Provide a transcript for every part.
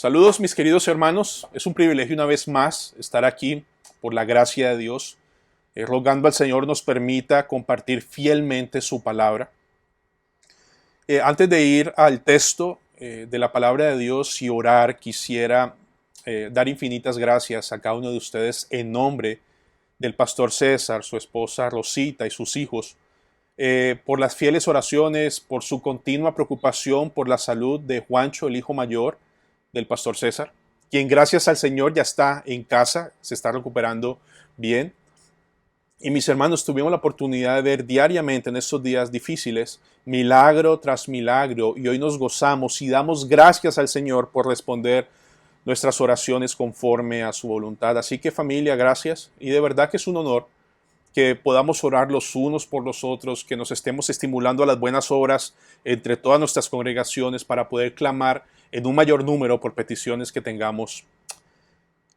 Saludos mis queridos hermanos, es un privilegio una vez más estar aquí por la gracia de Dios, rogando al Señor nos permita compartir fielmente su palabra. Antes de ir al texto de la palabra de Dios y orar, quisiera dar infinitas gracias a cada uno de ustedes en nombre del pastor César, su esposa Rosita y sus hijos, por las fieles oraciones, por su continua preocupación por la salud de Juancho, el hijo mayor del pastor César, quien gracias al Señor ya está en casa, se está recuperando bien. Y mis hermanos, tuvimos la oportunidad de ver diariamente en estos días difíciles, milagro tras milagro, y hoy nos gozamos y damos gracias al Señor por responder nuestras oraciones conforme a su voluntad. Así que familia, gracias, y de verdad que es un honor que podamos orar los unos por los otros, que nos estemos estimulando a las buenas obras entre todas nuestras congregaciones para poder clamar en un mayor número por peticiones que tengamos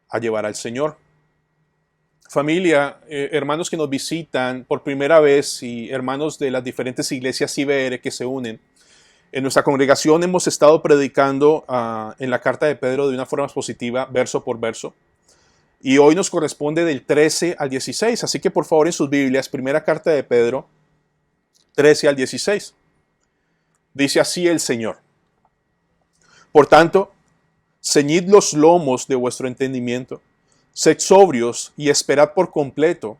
a llevar al Señor. Familia, hermanos que nos visitan por primera vez y hermanos de las diferentes iglesias IBR que se unen, en nuestra congregación hemos estado predicando en la carta de Pedro de una forma expositiva, verso por verso. Y hoy nos corresponde del 13 al 16, así que por favor en sus Biblias, primera carta de Pedro, 13 al 16. Dice así el Señor: Por tanto, ceñid los lomos de vuestro entendimiento, sed sobrios y esperad por completo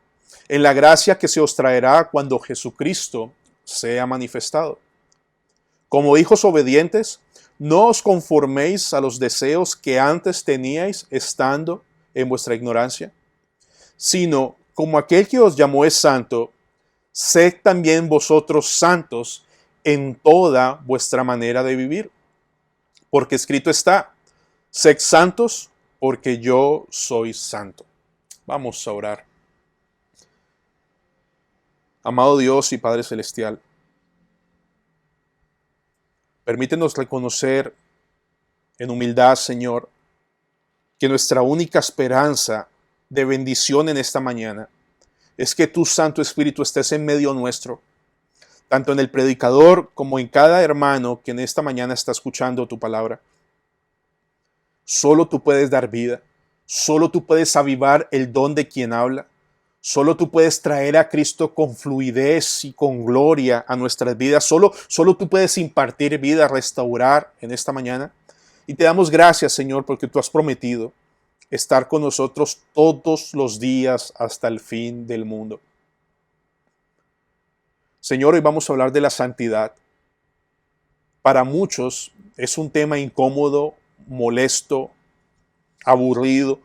en la gracia que se os traerá cuando Jesucristo sea manifestado. Como hijos obedientes, no os conforméis a los deseos que antes teníais estando en vuestra ignorancia, sino como aquel que os llamó es santo, sed también vosotros santos en toda vuestra manera de vivir. Porque escrito está, sed santos porque yo soy santo. Vamos a orar. Amado Dios y Padre Celestial, permítenos reconocer en humildad, Señor, que nuestra única esperanza de bendición en esta mañana es que tu Santo Espíritu estés en medio nuestro, tanto en el predicador como en cada hermano que en esta mañana está escuchando tu palabra. Solo tú puedes dar vida, solo tú puedes avivar el don de quien habla, solo tú puedes traer a Cristo con fluidez y con gloria a nuestras vidas, solo tú puedes impartir vida, restaurar en esta mañana. Y te damos gracias, Señor, porque tú has prometido estar con nosotros todos los días hasta el fin del mundo. Señor, hoy vamos a hablar de la santidad. Para muchos es un tema incómodo, molesto, aburrido.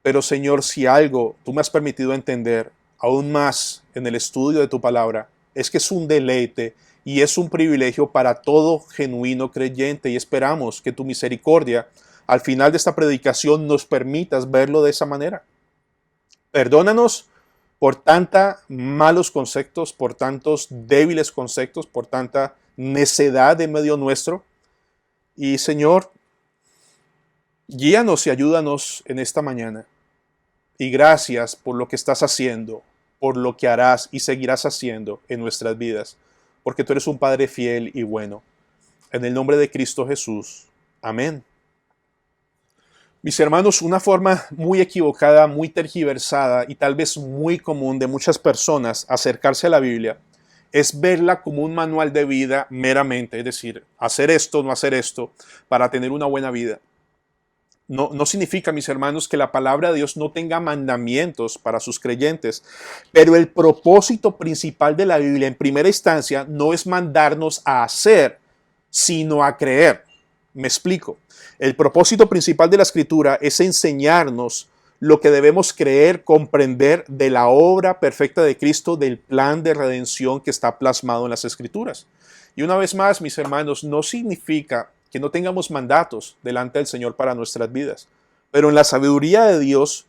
Pero, Señor, si algo tú me has permitido entender aún más en el estudio de tu palabra, es que es un deleite y es un privilegio para todo genuino creyente, y esperamos que tu misericordia al final de esta predicación nos permitas verlo de esa manera. Perdónanos por tantos malos conceptos, por tantos débiles conceptos, por tanta necedad en medio nuestro. Y Señor, guíanos y ayúdanos en esta mañana. Y gracias por lo que estás haciendo, por lo que harás y seguirás haciendo en nuestras vidas, porque tú eres un Padre fiel y bueno. En el nombre de Cristo Jesús. Amén. Mis hermanos, una forma muy equivocada, muy tergiversada y tal vez muy común de muchas personas acercarse a la Biblia es verla como un manual de vida meramente, es decir, hacer esto, no hacer esto, para tener una buena vida. No significa, mis hermanos, que la palabra de Dios no tenga mandamientos para sus creyentes, pero el propósito principal de la Biblia en primera instancia no es mandarnos a hacer, sino a creer. Me explico. El propósito principal de la Escritura es enseñarnos lo que debemos creer, comprender de la obra perfecta de Cristo, del plan de redención que está plasmado en las Escrituras. Y una vez más, mis hermanos, no significa que no tengamos mandatos delante del Señor para nuestras vidas. Pero en la sabiduría de Dios,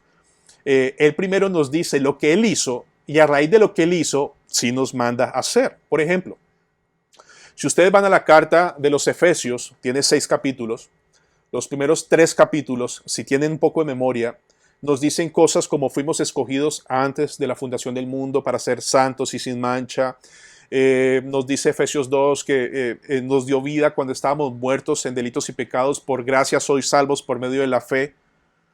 Él primero nos dice lo que Él hizo, y a raíz de lo que Él hizo, sí nos manda a hacer. Por ejemplo, si ustedes van a la carta de los Efesios, tiene 6 capítulos. Los primeros 3 capítulos, si tienen un poco de memoria, nos dicen cosas como fuimos escogidos antes de la fundación del mundo para ser santos y sin mancha, Nos dice Efesios 2 que nos dio vida cuando estábamos muertos en delitos y pecados. Por gracia sois salvos por medio de la fe,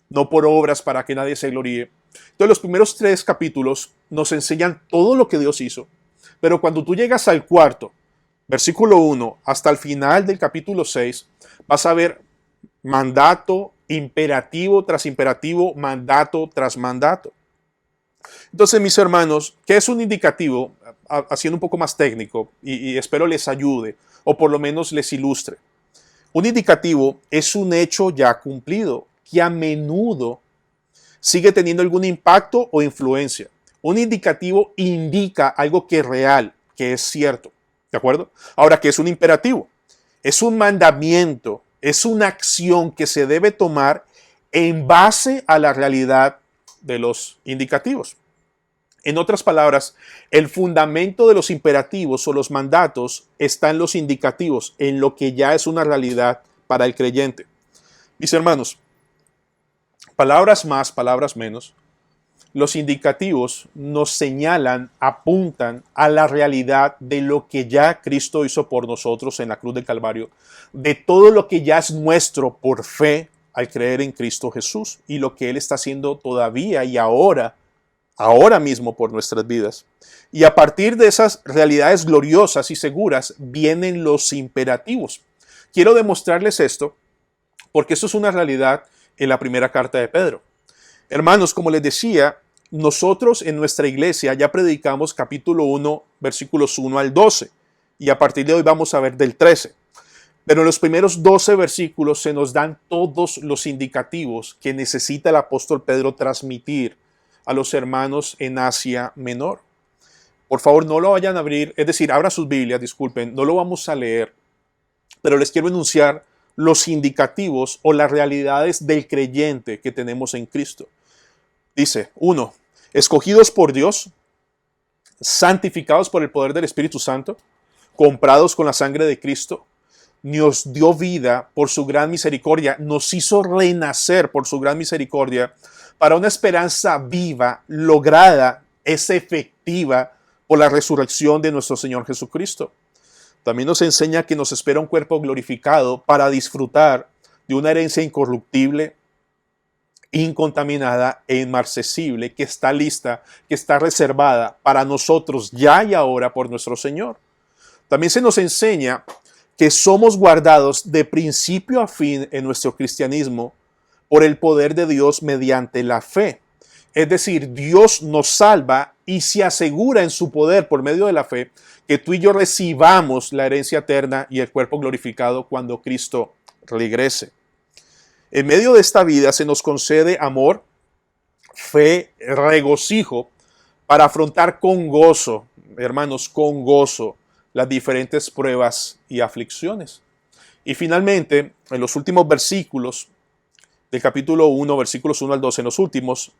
no por obras para que nadie se gloríe. Entonces los primeros 3 capítulos nos enseñan todo lo que Dios hizo. Pero cuando tú llegas al cuarto, versículo 1, hasta el final del capítulo 6, vas a ver mandato, imperativo tras imperativo, mandato tras mandato. Entonces, mis hermanos, ¿qué es un indicativo? Haciendo un poco más técnico y espero les ayude o por lo menos les ilustre. Un indicativo es un hecho ya cumplido que a menudo sigue teniendo algún impacto o influencia. Un indicativo indica algo que es real, que es cierto. ¿De acuerdo? Ahora, ¿qué es un imperativo? Es un mandamiento, es una acción que se debe tomar en base a la realidad de los indicativos. En otras palabras, el fundamento de los imperativos o los mandatos está en los indicativos, en lo que ya es una realidad para el creyente. Mis hermanos, palabras más, palabras menos, los indicativos nos señalan, apuntan a la realidad de lo que ya Cristo hizo por nosotros en la cruz del Calvario, de todo lo que ya es nuestro por fe al creer en Cristo Jesús y lo que Él está haciendo todavía y ahora mismo por nuestras vidas. Y a partir de esas realidades gloriosas y seguras vienen los imperativos. Quiero demostrarles esto porque esto es una realidad en la primera carta de Pedro. Hermanos, como les decía, nosotros en nuestra iglesia ya predicamos capítulo 1, versículos 1 al 12, y a partir de hoy vamos a ver del 13. Pero en los primeros 12 versículos se nos dan todos los indicativos que necesita el apóstol Pedro transmitir a los hermanos en Asia Menor. Por favor, no lo vayan a abrir, es decir, abran sus Biblias, disculpen, no lo vamos a leer, pero les quiero enunciar los indicativos o las realidades del creyente que tenemos en Cristo. Dice, 1, escogidos por Dios, santificados por el poder del Espíritu Santo, comprados con la sangre de Cristo, nos dio vida por su gran misericordia, nos hizo renacer por su gran misericordia para una esperanza viva, lograda, es efectiva por la resurrección de nuestro Señor Jesucristo. También nos enseña que nos espera un cuerpo glorificado para disfrutar de una herencia incorruptible, incontaminada e inmarcesible, que está lista, que está reservada para nosotros ya y ahora por nuestro Señor. También se nos enseña que somos guardados de principio a fin en nuestro cristianismo por el poder de Dios mediante la fe. Es decir, Dios nos salva y se asegura en su poder por medio de la fe que tú y yo recibamos la herencia eterna y el cuerpo glorificado cuando Cristo regrese. En medio de esta vida se nos concede amor, fe, regocijo para afrontar con gozo, hermanos, con gozo las diferentes pruebas y aflicciones. Y finalmente, en los últimos versículos del capítulo 1, versículos 1 al 12, en los últimos,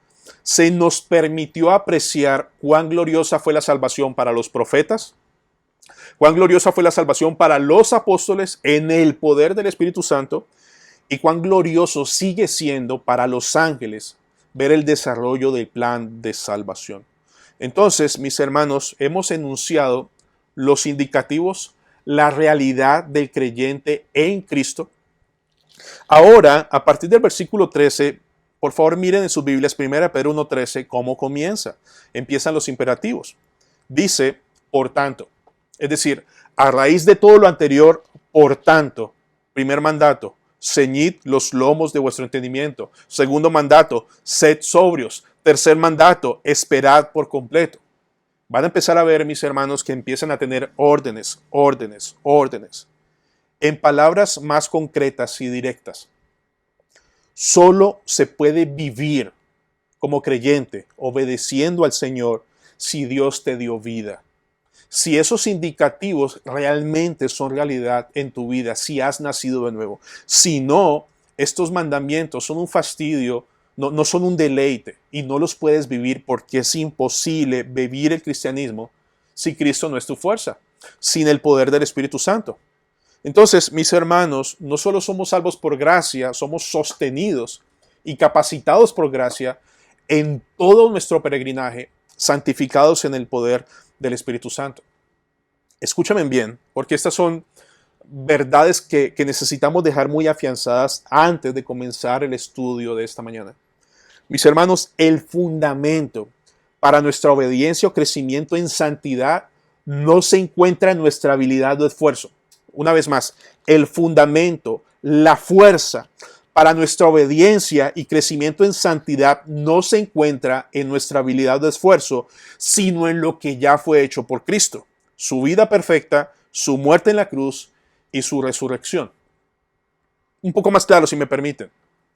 se nos permitió apreciar cuán gloriosa fue la salvación para los profetas, cuán gloriosa fue la salvación para los apóstoles en el poder del Espíritu Santo y cuán glorioso sigue siendo para los ángeles ver el desarrollo del plan de salvación. Entonces, mis hermanos, hemos enunciado los indicativos, la realidad del creyente en Cristo. Ahora, a partir del versículo 13, por favor miren en sus Biblias, 1 Pedro 1:13, cómo comienza. Empiezan los imperativos. Dice, por tanto, es decir, a raíz de todo lo anterior, por tanto, primer mandato, ceñid los lomos de vuestro entendimiento. Segundo mandato, sed sobrios. Tercer mandato, esperad por completo. Van a empezar a ver, mis hermanos, que empiezan a tener órdenes. En palabras más concretas y directas, solo se puede vivir como creyente, obedeciendo al Señor, si Dios te dio vida. Si esos indicativos realmente son realidad en tu vida, si has nacido de nuevo. Si no, estos mandamientos son un fastidio, no son un deleite y no los puedes vivir porque es imposible vivir el cristianismo si Cristo no es tu fuerza, sin el poder del Espíritu Santo. Entonces, mis hermanos, no solo somos salvos por gracia, somos sostenidos y capacitados por gracia en todo nuestro peregrinaje, santificados en el poder del Espíritu Santo. Escúchame bien, porque estas son verdades que necesitamos dejar muy afianzadas antes de comenzar el estudio de esta mañana. Mis hermanos, el fundamento para nuestra obediencia o crecimiento en santidad no se encuentra en nuestra habilidad o esfuerzo. Una vez más, el fundamento, la fuerza para nuestra obediencia y crecimiento en santidad no se encuentra en nuestra habilidad o esfuerzo, sino en lo que ya fue hecho por Cristo. Su vida perfecta, su muerte en la cruz y su resurrección. Un poco más claro, si me permiten.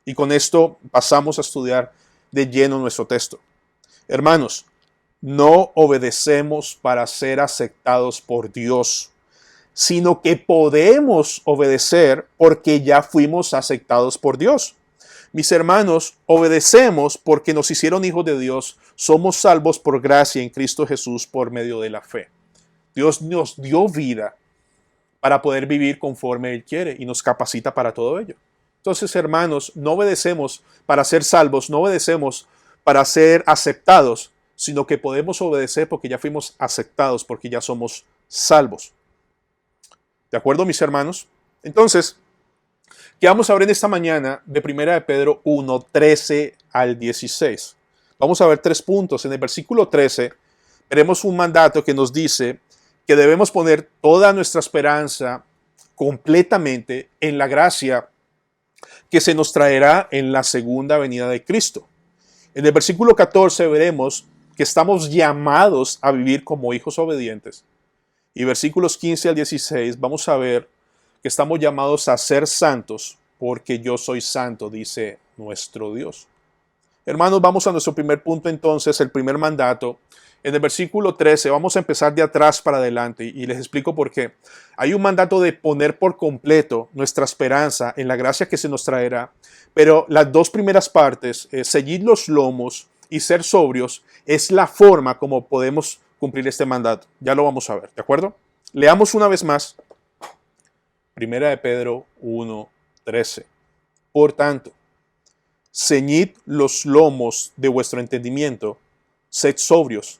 Y con esto pasamos a estudiar de lleno nuestro texto. Hermanos, no obedecemos para ser aceptados por Dios, sino que podemos obedecer porque ya fuimos aceptados por Dios. Mis hermanos, obedecemos porque nos hicieron hijos de Dios, somos salvos por gracia en Cristo Jesús por medio de la fe. Dios nos dio vida para poder vivir conforme Él quiere y nos capacita para todo ello. Entonces, hermanos, no obedecemos para ser salvos, no obedecemos para ser aceptados, sino que podemos obedecer porque ya fuimos aceptados, porque ya somos salvos. ¿De acuerdo, mis hermanos? Entonces, ¿qué vamos a ver en esta mañana de 1 de Pedro 1, 13 al 16? Vamos a ver 3 puntos. En el versículo 13 veremos un mandato que nos dice que debemos poner toda nuestra esperanza completamente en la gracia que se nos traerá en la segunda venida de Cristo. En el versículo 14 veremos que estamos llamados a vivir como hijos obedientes. Y versículos 15 al 16 vamos a ver que estamos llamados a ser santos porque yo soy santo, dice nuestro Dios. Hermanos, vamos a nuestro primer punto entonces, el primer mandato. En el versículo 13 vamos a empezar de atrás para adelante y les explico por qué. Hay un mandato de poner por completo nuestra esperanza en la gracia que se nos traerá, pero las dos primeras partes, ceñid los lomos y ser sobrios, es la forma como podemos cumplir este mandato. Ya lo vamos a ver, ¿de acuerdo? Leamos una vez más. 1 de Pedro 1, 13. Por tanto, ceñid los lomos de vuestro entendimiento, sed sobrios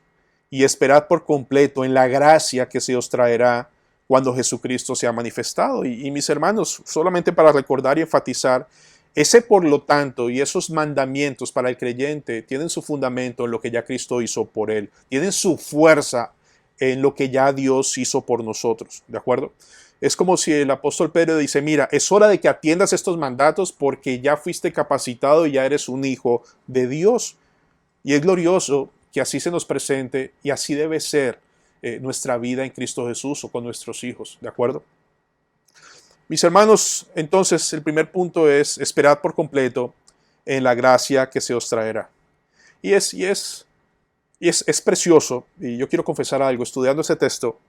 y esperad por completo en la gracia que se os traerá cuando Jesucristo sea manifestado. Y mis hermanos, solamente para recordar y enfatizar, ese por lo tanto y esos mandamientos para el creyente tienen su fundamento en lo que ya Cristo hizo por él, tienen su fuerza en lo que ya Dios hizo por nosotros, ¿de acuerdo? Es como si el apóstol Pedro dice, mira, es hora de que atiendas estos mandatos porque ya fuiste capacitado y ya eres un hijo de Dios. Y es glorioso que así se nos presente y así debe ser nuestra vida en Cristo Jesús o con nuestros hijos, ¿de acuerdo? Mis hermanos, entonces el primer punto es esperad por completo en la gracia que se os traerá. Y es precioso, y yo quiero confesar algo, estudiando ese texto,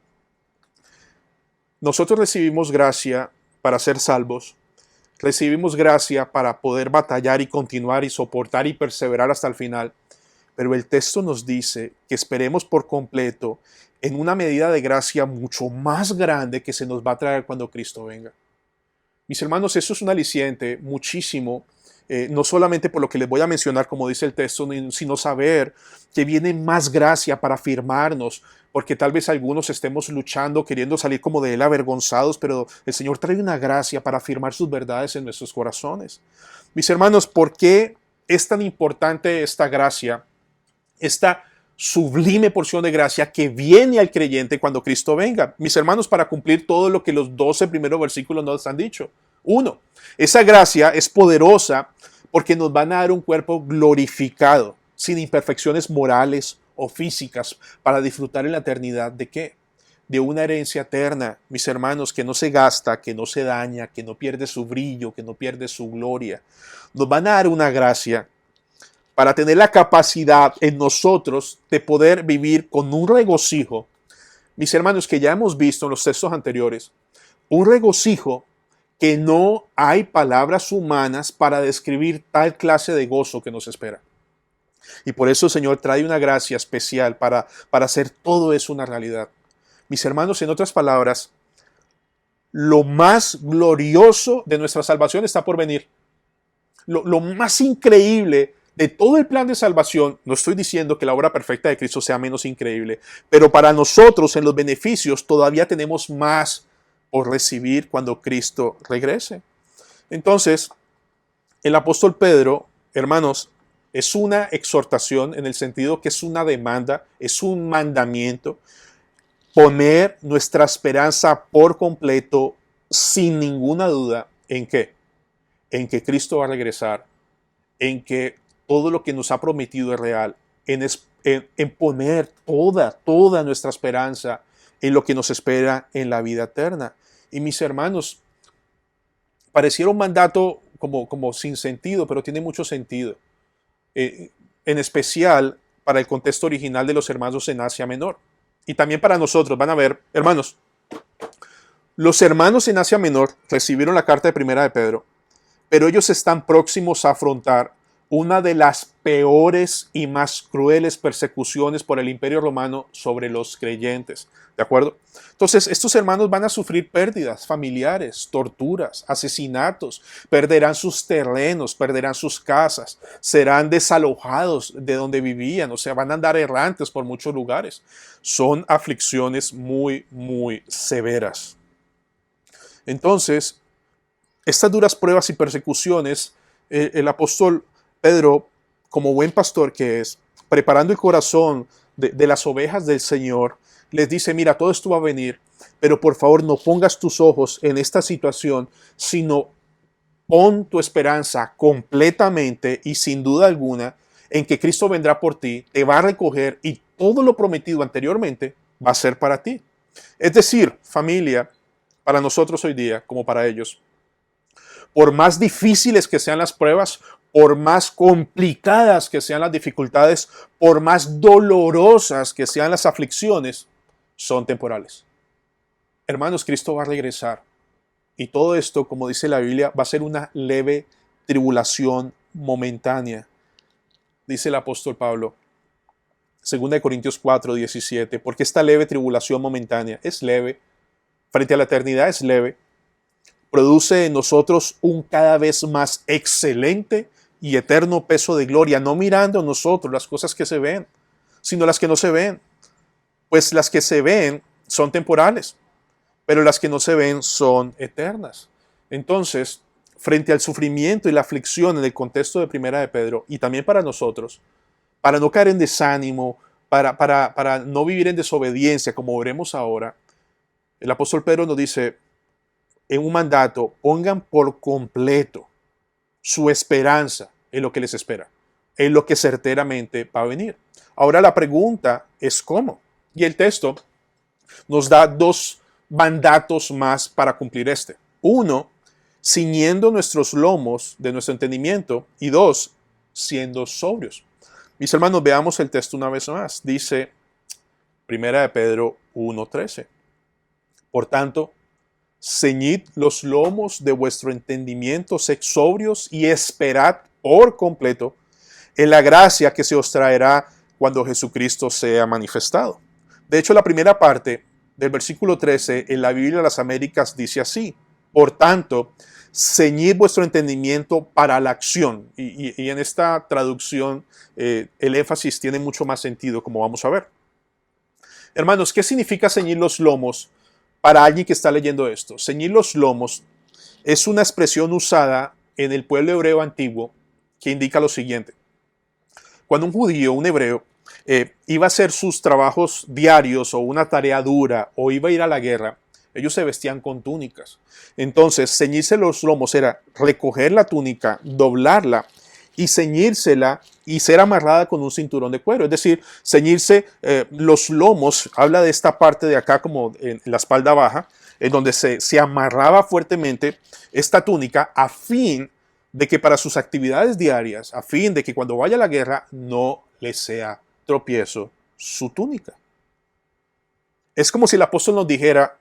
nosotros recibimos gracia para ser salvos, recibimos gracia para poder batallar y continuar y soportar y perseverar hasta el final, pero el texto nos dice que esperemos por completo en una medida de gracia mucho más grande que se nos va a traer cuando Cristo venga. Mis hermanos, eso es un aliciente muchísimo, no solamente por lo que les voy a mencionar, como dice el texto, sino saber que viene más gracia para afirmarnos, porque tal vez algunos estemos luchando, queriendo salir como de él avergonzados, pero el Señor trae una gracia para afirmar sus verdades en nuestros corazones. Mis hermanos, ¿por qué es tan importante esta gracia, esta sublime porción de gracia que viene al creyente cuando Cristo venga? Mis hermanos, para cumplir todo lo que los 12 primeros versículos nos han dicho. 1. Esa gracia es poderosa porque nos van a dar un cuerpo glorificado, sin imperfecciones morales o físicas, para disfrutar en la eternidad ¿de qué? De una herencia eterna, mis hermanos, que no se gasta, que no se daña, que no pierde su brillo, que no pierde su gloria. Nos van a dar una gracia para tener la capacidad en nosotros de poder vivir con un regocijo, mis hermanos, que ya hemos visto en los textos anteriores, un regocijo que no hay palabras humanas para describir tal clase de gozo que nos espera. Y por eso el Señor trae una gracia especial para hacer todo eso una realidad. Mis hermanos, en otras palabras, lo más glorioso de nuestra salvación está por venir. Lo más increíble de todo el plan de salvación, no estoy diciendo que la obra perfecta de Cristo sea menos increíble, pero para nosotros en los beneficios todavía tenemos más por recibir cuando Cristo regrese. Entonces, el apóstol Pedro, hermanos, es una exhortación en el sentido que es una demanda, es un mandamiento, poner nuestra esperanza por completo, sin ninguna duda, ¿en qué? En que Cristo va a regresar, en que todo lo que nos ha prometido es real, en poner toda nuestra esperanza en lo que nos espera en la vida eterna. Y mis hermanos, pareciera un mandato como sin sentido, pero tiene mucho sentido. En especial para el contexto original de los hermanos en Asia Menor. Y también para nosotros, van a ver, hermanos, los hermanos en Asia Menor recibieron la carta de Primera de Pedro, pero ellos están próximos a afrontar una de las peores y más crueles persecuciones por el Imperio Romano sobre los creyentes. ¿De acuerdo? Entonces, estos hermanos van a sufrir pérdidas familiares, torturas, asesinatos, perderán sus terrenos, perderán sus casas, serán desalojados de donde vivían, o sea, van a andar errantes por muchos lugares. Son aflicciones muy, muy severas. Entonces, estas duras pruebas y persecuciones, el apóstol Pedro, como buen pastor que es, preparando el corazón de las ovejas del Señor, les dice, mira, todo esto va a venir, pero por favor no pongas tus ojos en esta situación, sino pon tu esperanza completamente y sin duda alguna en que Cristo vendrá por ti, te va a recoger y todo lo prometido anteriormente va a ser para ti. Es decir, familia, para nosotros hoy día, como para ellos, por más difíciles que sean las pruebas, por más complicadas que sean las dificultades, por más dolorosas que sean las aflicciones, son temporales. Hermanos, Cristo va a regresar. Y todo esto, como dice la Biblia, va a ser una leve tribulación momentánea. Dice el apóstol Pablo, 2 Corintios 4, 17, porque esta leve tribulación momentánea es leve, frente a la eternidad es leve, produce en nosotros un cada vez más excelente y eterno peso de gloria, no mirando nosotros las cosas que se ven, sino las que no se ven. Pues las que se ven son temporales, pero las que no se ven son eternas. Entonces, frente al sufrimiento y la aflicción en el contexto de Primera de Pedro, y también para nosotros, para no caer en desánimo, para no vivir en desobediencia, como veremos ahora, el apóstol Pedro nos dice en un mandato, pongan por completo su esperanza en lo que les espera, en lo que certeramente va a venir. Ahora la pregunta es ¿cómo? Y el texto nos da dos mandatos más para cumplir este. Uno, ciñendo nuestros lomos de nuestro entendimiento, y dos, siendo sobrios. Mis hermanos, veamos el texto una vez más. Dice 1 de Pedro 1:13. Por tanto, ceñid los lomos de vuestro entendimiento, sed sobrios y esperad por completo en la gracia que se os traerá cuando Jesucristo sea manifestado. De hecho, la primera parte del versículo 13 en la Biblia de las Américas dice así: por tanto, ceñid vuestro entendimiento para la acción. Y en esta traducción el énfasis tiene mucho más sentido, como vamos a ver. Hermanos, ¿qué significa ceñir los lomos para alguien que está leyendo esto? Ceñir los lomos es una expresión usada en el pueblo hebreo antiguo que indica lo siguiente. Cuando un judío, un hebreo, iba a hacer sus trabajos diarios o una tarea dura o iba a ir a la guerra, ellos se vestían con túnicas. Entonces, ceñirse los lomos era recoger la túnica, doblarla y ceñírsela y ser amarrada con un cinturón de cuero. Es decir, ceñirse los lomos, habla de esta parte de acá como en la espalda baja, en donde se amarraba fuertemente esta túnica a fin de que para sus actividades diarias, a fin de que cuando vaya a la guerra no le sea tropiezo su túnica. Es como si el apóstol nos dijera: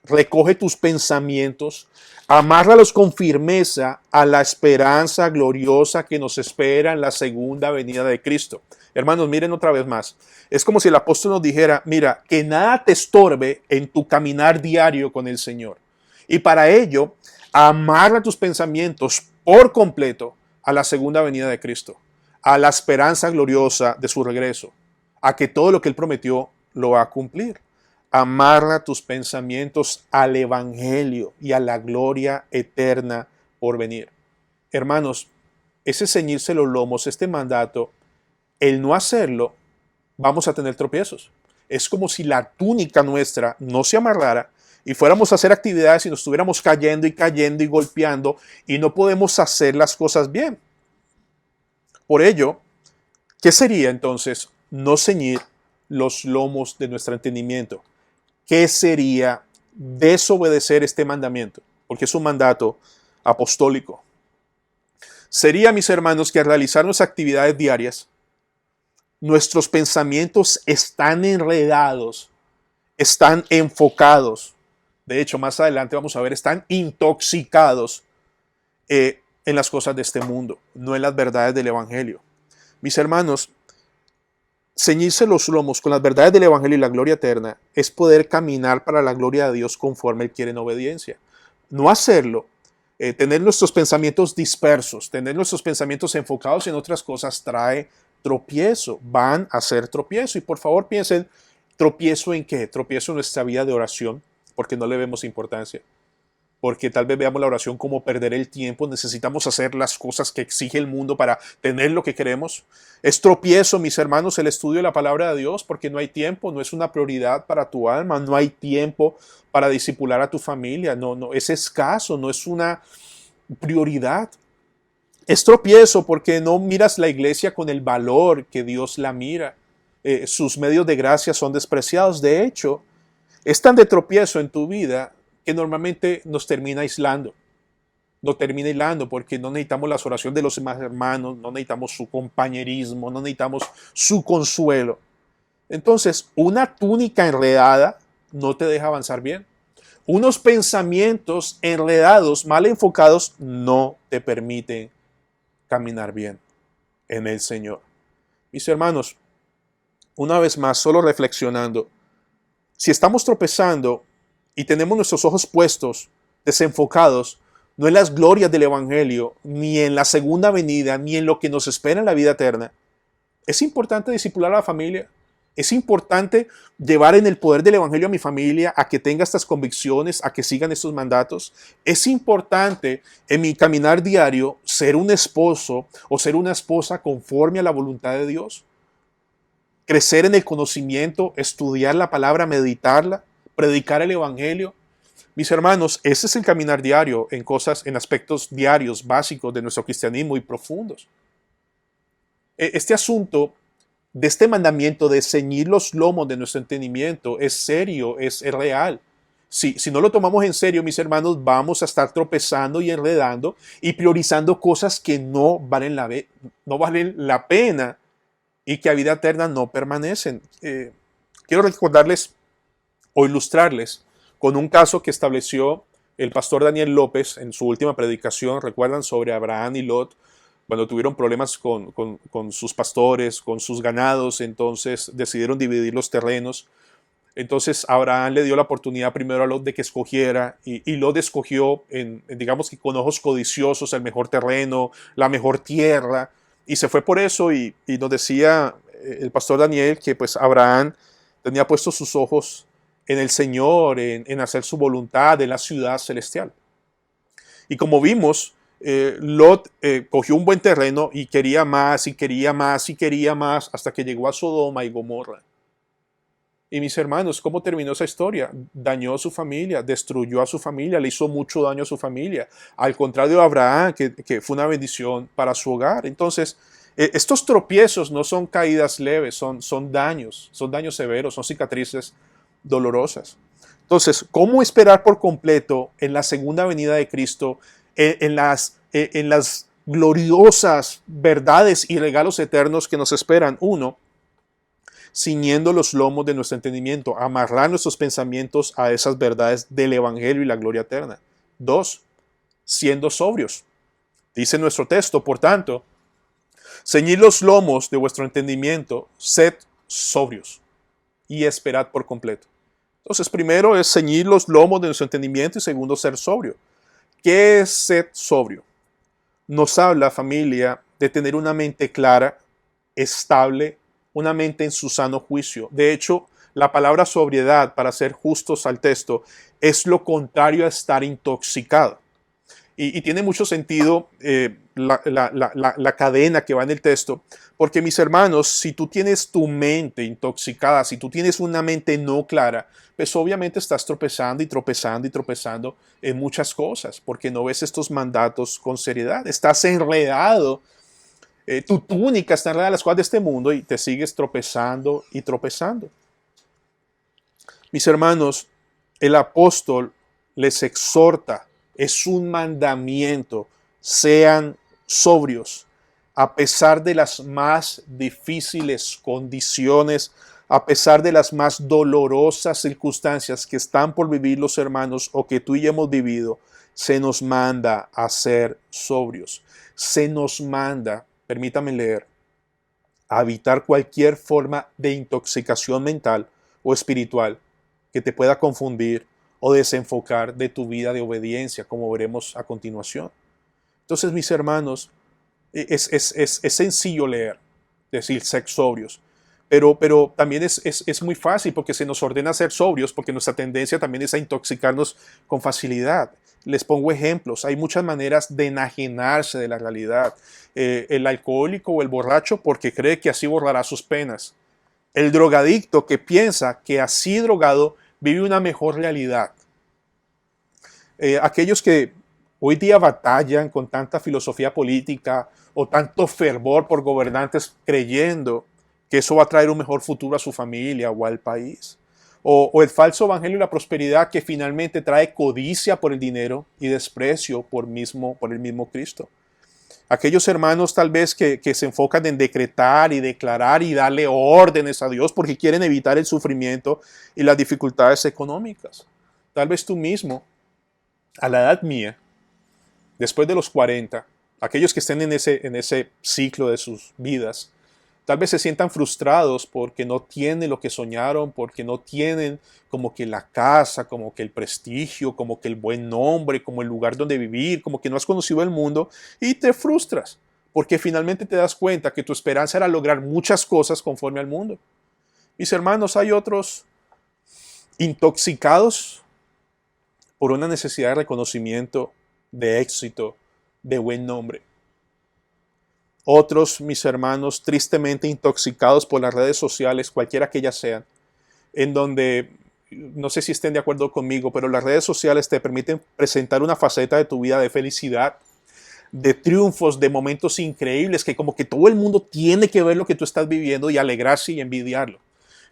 recoge tus pensamientos, amárralos con firmeza a la esperanza gloriosa que nos espera en la segunda venida de Cristo. Hermanos, miren otra vez más. Es como si el apóstol nos dijera: mira, que nada te estorbe en tu caminar diario con el Señor. Y para ello, amarra tus pensamientos por completo a la segunda venida de Cristo. a la esperanza gloriosa de su regreso, a que todo lo que Él prometió lo va a cumplir. Amarra tus pensamientos al Evangelio y a la gloria eterna por venir. Hermanos, ese ceñirse los lomos, este mandato, el no hacerlo, vamos a tener tropiezos. Es como si la túnica nuestra no se amarrara y fuéramos a hacer actividades y nos estuviéramos cayendo y golpeando y no podemos hacer las cosas bien. Por ello, ¿qué sería entonces no ceñir los lomos de nuestro entendimiento? ¿Qué sería desobedecer este mandamiento? Porque es un mandato apostólico. Sería, mis hermanos, que al realizar nuestras actividades diarias, nuestros pensamientos están enredados, están enfocados. De hecho, más adelante vamos a ver, están intoxicados en las cosas de este mundo, no en las verdades del Evangelio. Mis hermanos, ceñirse los lomos con las verdades del Evangelio y la gloria eterna es poder caminar para la gloria de Dios conforme Él quiere en obediencia. No hacerlo, tener nuestros pensamientos dispersos, tener nuestros pensamientos enfocados en otras cosas trae tropiezo, van a ser tropiezo. Y por favor piensen, ¿tropiezo en qué? Tropiezo en nuestra vida de oración, porque no le vemos importancia. Porque tal vez veamos la oración como perder el tiempo, necesitamos hacer las cosas que exige el mundo para tener lo que queremos. Es tropiezo, mis hermanos, el estudio de la palabra de Dios, porque no hay tiempo, no es una prioridad para tu alma, no hay tiempo para discipular a tu familia, no, es escaso, no es una prioridad. Es tropiezo porque no miras la iglesia con el valor que Dios la mira. Sus medios de gracia son despreciados. De hecho, es tan de tropiezo en tu vida que normalmente nos termina aislando. Nos termina aislando porque no necesitamos la oración de los demás hermanos, no necesitamos su compañerismo, no necesitamos su consuelo. Entonces, una túnica enredada no te deja avanzar bien. Unos pensamientos enredados, mal enfocados, no te permiten caminar bien en el Señor. Mis hermanos, una vez más, solo reflexionando, si estamos tropezando y tenemos nuestros ojos puestos, desenfocados, no en las glorias del Evangelio, ni en la segunda venida, ni en lo que nos espera en la vida eterna, es importante discipular a la familia. Es importante llevar en el poder del Evangelio a mi familia a que tenga estas convicciones, a que sigan estos mandatos. Es importante en mi caminar diario ser un esposo o ser una esposa conforme a la voluntad de Dios. Crecer en el conocimiento, estudiar la palabra, meditarla, predicar el Evangelio. Mis hermanos, ese es el caminar diario en cosas, en aspectos diarios, básicos de nuestro cristianismo y profundos. Este asunto de este mandamiento de ceñir los lomos de nuestro entendimiento es serio, es real. Si no lo tomamos en serio, mis hermanos, vamos a estar tropezando y enredando y priorizando cosas que no valen la pena y que a vida eterna no permanecen. Quiero recordarles o ilustrarles con un caso que estableció el pastor Daniel López en su última predicación. Recuerdan sobre Abraham y Lot, cuando tuvieron problemas con sus pastores, con sus ganados, entonces decidieron dividir los terrenos. Entonces Abraham le dio la oportunidad primero a Lot de que escogiera y Lot escogió, digamos que con ojos codiciosos, el mejor terreno, la mejor tierra, y se fue por eso. Y nos decía el pastor Daniel que pues Abraham tenía puestos sus ojos en el Señor, en hacer su voluntad, en la ciudad celestial. Y como vimos, Lot cogió un buen terreno y quería más y quería más y quería más hasta que llegó a Sodoma y Gomorra. Y mis hermanos, ¿cómo terminó esa historia? Dañó a su familia, destruyó a su familia, le hizo mucho daño a su familia. Al contrario de Abraham, que fue una bendición para su hogar. Entonces, estos tropiezos no son caídas leves, son daños severos, son cicatrices dolorosas. Entonces, ¿cómo esperar por completo en la segunda venida de Cristo, en las gloriosas verdades y regalos eternos que nos esperan? Uno, ciñendo los lomos de nuestro entendimiento, amarrar nuestros pensamientos a esas verdades del Evangelio y la gloria eterna. Dos, siendo sobrios. Dice nuestro texto, por tanto, ceñid los lomos de vuestro entendimiento, sed sobrios y esperad por completo. Entonces, primero es ceñir los lomos de nuestro entendimiento y segundo, ser sobrio. ¿Qué es ser sobrio? Nos habla, familia, de tener una mente clara, estable, una mente en su sano juicio. De hecho, la palabra sobriedad, para ser justos al texto, es lo contrario a estar intoxicado. Y tiene mucho sentido la cadena que va en el texto, porque mis hermanos, si tú tienes tu mente intoxicada, si tú tienes una mente no clara, pues obviamente estás tropezando y tropezando y tropezando en muchas cosas, porque no ves estos mandatos con seriedad. Estás enredado, tu túnica está enredada en las cosas de este mundo y te sigues tropezando y tropezando. Mis hermanos, el apóstol les exhorta, es un mandamiento, sean sobrios, a pesar de las más difíciles condiciones, a pesar de las más dolorosas circunstancias que están por vivir los hermanos o que tú y yo hemos vivido, se nos manda a ser sobrios. Se nos manda, permítame leer, a evitar cualquier forma de intoxicación mental o espiritual que te pueda confundir o desenfocar de tu vida de obediencia, como veremos a continuación. Entonces, mis hermanos, es sencillo leer, decir, ser sobrios, pero también es muy fácil porque se nos ordena ser sobrios, porque nuestra tendencia también es a intoxicarnos con facilidad. Les pongo ejemplos, hay muchas maneras de enajenarse de la realidad. El alcohólico o el borracho porque cree que así borrará sus penas. El drogadicto que piensa que así drogado vive una mejor realidad. Aquellos que hoy día batallan con tanta filosofía política o tanto fervor por gobernantes creyendo que eso va a traer un mejor futuro a su familia o al país. O el falso evangelio de la prosperidad que finalmente trae codicia por el dinero y desprecio por el mismo Cristo. Aquellos hermanos tal vez que se enfocan en decretar y declarar y darle órdenes a Dios porque quieren evitar el sufrimiento y las dificultades económicas. Tal vez tú mismo, a la edad mía, después de los 40, aquellos que estén en ese ciclo de sus vidas, tal vez se sientan frustrados porque no tienen lo que soñaron, porque no tienen como que la casa, como que el prestigio, como que el buen nombre, como el lugar donde vivir, como que no has conocido el mundo y te frustras porque finalmente te das cuenta que tu esperanza era lograr muchas cosas conforme al mundo. Mis hermanos, hay otros intoxicados por una necesidad de reconocimiento, de éxito, de buen nombre. Otros, mis hermanos, tristemente intoxicados por las redes sociales, cualquiera que ellas sean, en donde, no sé si estén de acuerdo conmigo, pero las redes sociales te permiten presentar una faceta de tu vida de felicidad, de triunfos, de momentos increíbles, que como que todo el mundo tiene que ver lo que tú estás viviendo y alegrarse y envidiarlo.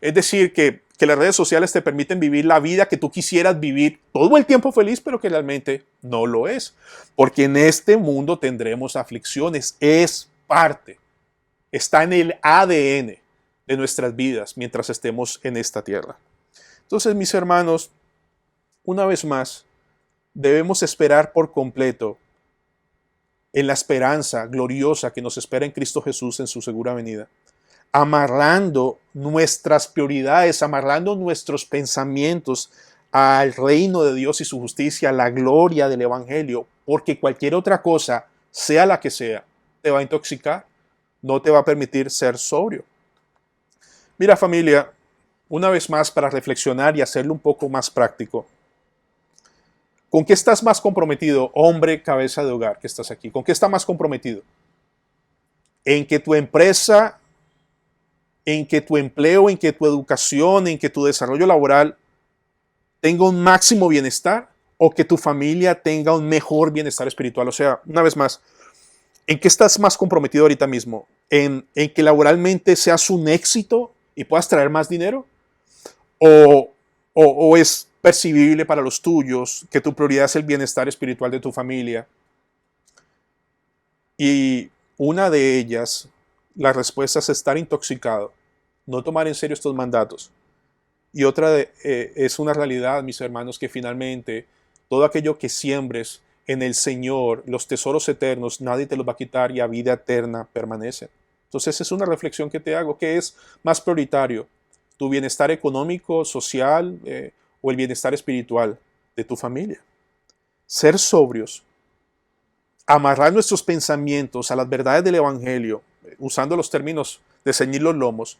Es decir, que las redes sociales te permiten vivir la vida que tú quisieras vivir todo el tiempo feliz, pero que realmente no lo es. Porque en este mundo tendremos aflicciones, es parte, está en el ADN de nuestras vidas mientras estemos en esta tierra. Entonces, mis hermanos, una vez más, debemos esperar por completo en la esperanza gloriosa que nos espera en Cristo Jesús en su segura venida, amarrando nuestras prioridades, amarrando nuestros pensamientos al reino de Dios y su justicia, a la gloria del Evangelio, porque cualquier otra cosa, sea la que sea, te va a intoxicar, no te va a permitir ser sobrio. Mira, familia, una vez más para reflexionar y hacerlo un poco más práctico. ¿Con qué estás más comprometido, hombre, cabeza de hogar que estás aquí? ¿Con qué estás más comprometido? ¿En que tu empresa, en que tu empleo, en que tu educación, en que tu desarrollo laboral tenga un máximo bienestar o que tu familia tenga un mejor bienestar espiritual? O sea, una vez más, ¿en qué estás más comprometido ahorita mismo? ¿En que laboralmente seas un éxito y puedas traer más dinero? ¿O es percibible para los tuyos que tu prioridad es el bienestar espiritual de tu familia? Y una de ellas, la respuesta es estar intoxicado, no tomar en serio estos mandatos. Y otra es una realidad, mis hermanos, que finalmente todo aquello que siembres en el Señor, los tesoros eternos, nadie te los va a quitar y a vida eterna permanece. Entonces es una reflexión que te hago. ¿Qué es más prioritario? ¿Tu bienestar económico, social o el bienestar espiritual de tu familia? Ser sobrios amarrar nuestros pensamientos a las verdades del Evangelio, usando los términos de ceñir los lomos,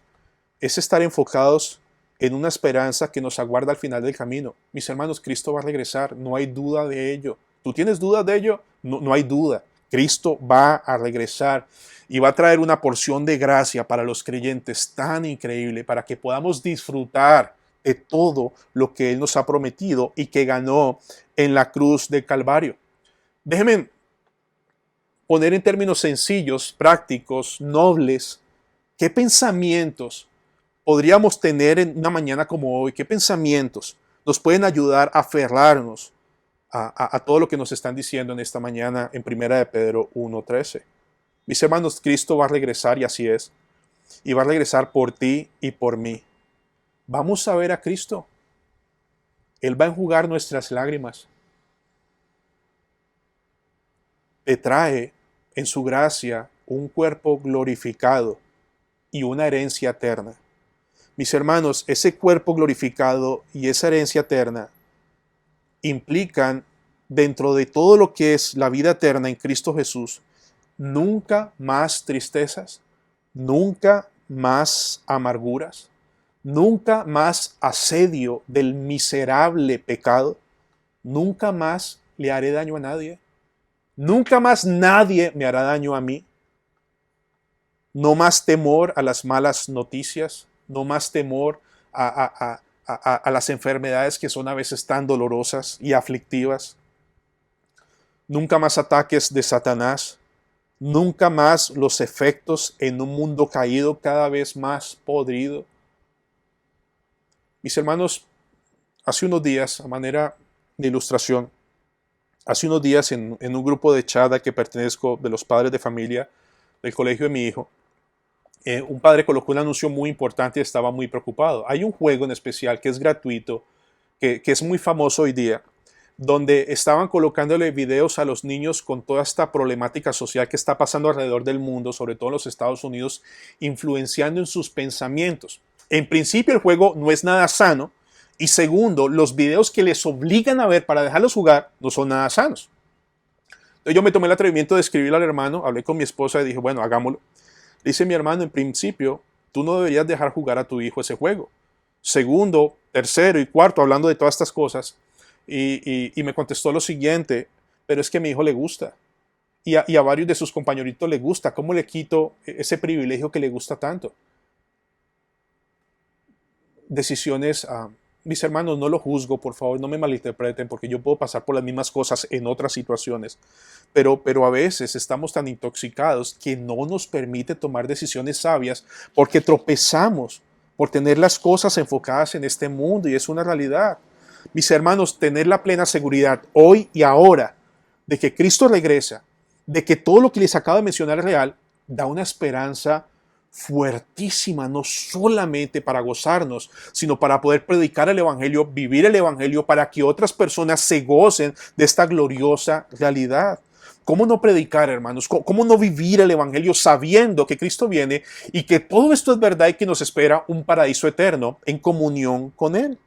es estar enfocados en una esperanza que nos aguarda al final del camino. Mis hermanos, Cristo va a regresar, no hay duda de ello. ¿Tú tienes dudas de ello? No, no hay duda. Cristo va a regresar y va a traer una porción de gracia para los creyentes tan increíble para que podamos disfrutar de todo lo que Él nos ha prometido y que ganó en la cruz del Calvario. Déjenme poner en términos sencillos, prácticos, nobles, qué pensamientos podríamos tener en una mañana como hoy, qué pensamientos nos pueden ayudar a aferrarnos a todo lo que nos están diciendo en esta mañana en 1 de Pedro 1:13. Mis hermanos, Cristo va a regresar y así es. Y va a regresar por ti y por mí. Vamos a ver a Cristo. Él va a enjugar nuestras lágrimas. Te trae en su gracia un cuerpo glorificado y una herencia eterna. Mis hermanos, ese cuerpo glorificado y esa herencia eterna implican, dentro de todo lo que es la vida eterna en Cristo Jesús, nunca más tristezas, nunca más amarguras, nunca más asedio del miserable pecado, nunca más le haré daño a nadie, nunca más nadie me hará daño a mí, no más temor a las malas noticias, no más temor a las enfermedades que son a veces tan dolorosas y aflictivas. Nunca más ataques de Satanás. Nunca más los efectos en un mundo caído cada vez más podrido. Mis hermanos, hace unos días, a manera de ilustración, hace unos días en un grupo de chat a que pertenezco de los padres de familia del colegio de mi hijo, un padre colocó un anuncio muy importante y estaba muy preocupado. Hay un juego en especial que es gratuito, que es muy famoso hoy día, donde estaban colocándole videos a los niños con toda esta problemática social que está pasando alrededor del mundo, sobre todo en los Estados Unidos, influenciando en sus pensamientos. En principio, el juego no es nada sano, y segundo, los videos que les obligan a ver para dejarlos jugar no son nada sanos. Entonces yo me tomé el atrevimiento de escribirle al hermano, hablé con mi esposa y dije, bueno, hagámoslo. Dice mi hermano, en principio, tú no deberías dejar jugar a tu hijo ese juego. Segundo, tercero y cuarto, hablando de todas estas cosas, y me contestó lo siguiente, pero es que a mi hijo le gusta. Y a varios de sus compañeritos le gusta. ¿Cómo le quito ese privilegio que le gusta tanto? Decisiones, mis hermanos, no lo juzgo, por favor, no me malinterpreten, porque yo puedo pasar por las mismas cosas en otras situaciones. Pero a veces estamos tan intoxicados que no nos permite tomar decisiones sabias porque tropezamos por tener las cosas enfocadas en este mundo y es una realidad. Mis hermanos, tener la plena seguridad hoy y ahora de que Cristo regresa, de que todo lo que les acabo de mencionar es real, da una esperanza fuertísima, no solamente para gozarnos, sino para poder predicar el Evangelio, vivir el Evangelio, para que otras personas se gocen de esta gloriosa realidad. ¿Cómo no predicar, hermanos? ¿Cómo no vivir el Evangelio sabiendo que Cristo viene y que todo esto es verdad y que nos espera un paraíso eterno en comunión con Él?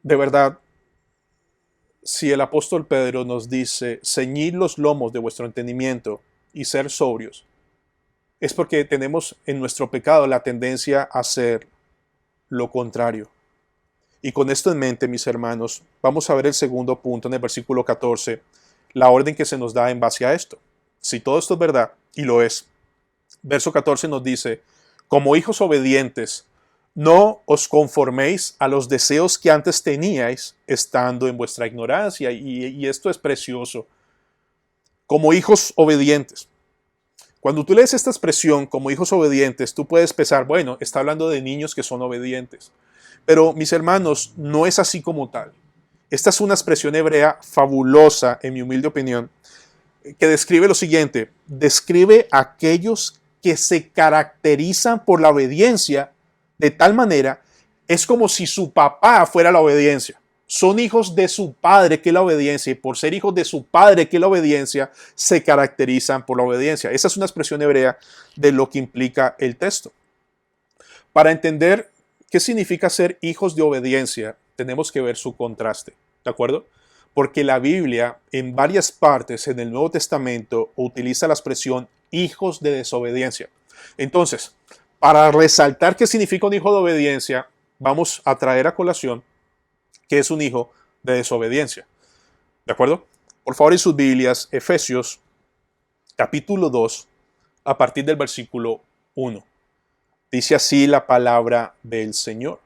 De verdad, si el apóstol Pedro nos dice, ceñid los lomos de vuestro entendimiento y ser sobrios, es porque tenemos en nuestro pecado la tendencia a hacer lo contrario. Y con esto en mente, mis hermanos, vamos a ver el segundo punto en el versículo 14, la orden que se nos da en base a esto. Si todo esto es verdad, y lo es, verso 14 nos dice, como hijos obedientes, no os conforméis a los deseos que antes teníais estando en vuestra ignorancia. Y esto es precioso. Como hijos obedientes. Cuando tú lees esta expresión, como hijos obedientes, tú puedes pensar, bueno, está hablando de niños que son obedientes. Pero, mis hermanos, no es así como tal. Esta es una expresión hebrea fabulosa, en mi humilde opinión, que describe lo siguiente. Describe a aquellos que se caracterizan por la obediencia de tal manera, es como si su papá fuera la obediencia. Son hijos de su padre, que es la obediencia, y por ser hijos de su padre, que es la obediencia, se caracterizan por la obediencia. Esa es una expresión hebrea de lo que implica el texto. Para entender qué significa ser hijos de obediencia, tenemos que ver su contraste, ¿de acuerdo? Porque la Biblia en varias partes en el Nuevo Testamento utiliza la expresión hijos de desobediencia. Entonces, para resaltar qué significa un hijo de obediencia, vamos a traer a colación qué es un hijo de desobediencia. ¿De acuerdo? Por favor, en sus Biblias, Efesios capítulo 2, a partir del versículo 1. Dice así la palabra del Señor.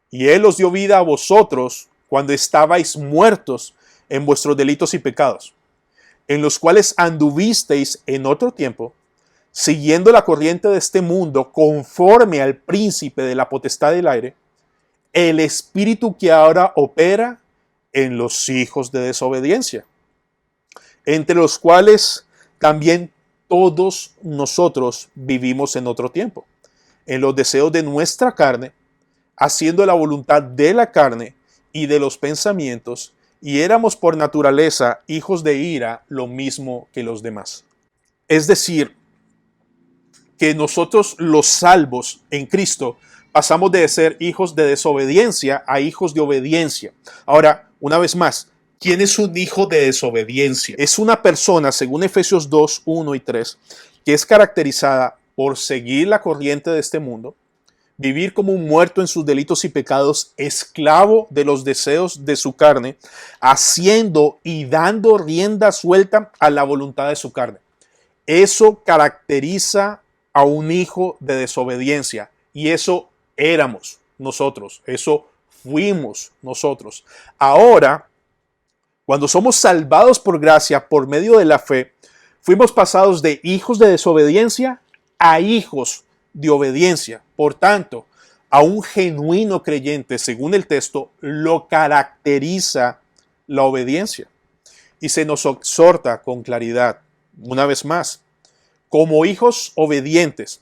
Y Él os dio vida a vosotros cuando estabais muertos en vuestros delitos y pecados, en los cuales anduvisteis en otro tiempo, siguiendo la corriente de este mundo, conforme al príncipe de la potestad del aire, el espíritu que ahora opera en los hijos de desobediencia, entre los cuales también todos nosotros vivimos en otro tiempo, en los deseos de nuestra carne, haciendo la voluntad de la carne y de los pensamientos, y éramos por naturaleza hijos de ira, lo mismo que los demás. Es decir, que nosotros los salvos en Cristo pasamos de ser hijos de desobediencia a hijos de obediencia. Ahora, una vez más, ¿quién es un hijo de desobediencia? Es una persona, según Efesios 2, 1 y 3, que es caracterizada por seguir la corriente de este mundo, vivir como un muerto en sus delitos y pecados, esclavo de los deseos de su carne, haciendo y dando rienda suelta a la voluntad de su carne. Eso caracteriza a un hijo de desobediencia, y eso éramos nosotros, eso fuimos nosotros. Ahora, cuando somos salvados por gracia, por medio de la fe, fuimos pasados de hijos de desobediencia a hijos de obediencia. Por tanto, a un genuino creyente, según el texto, lo caracteriza la obediencia. Y se nos exhorta con claridad, una vez más, como hijos obedientes,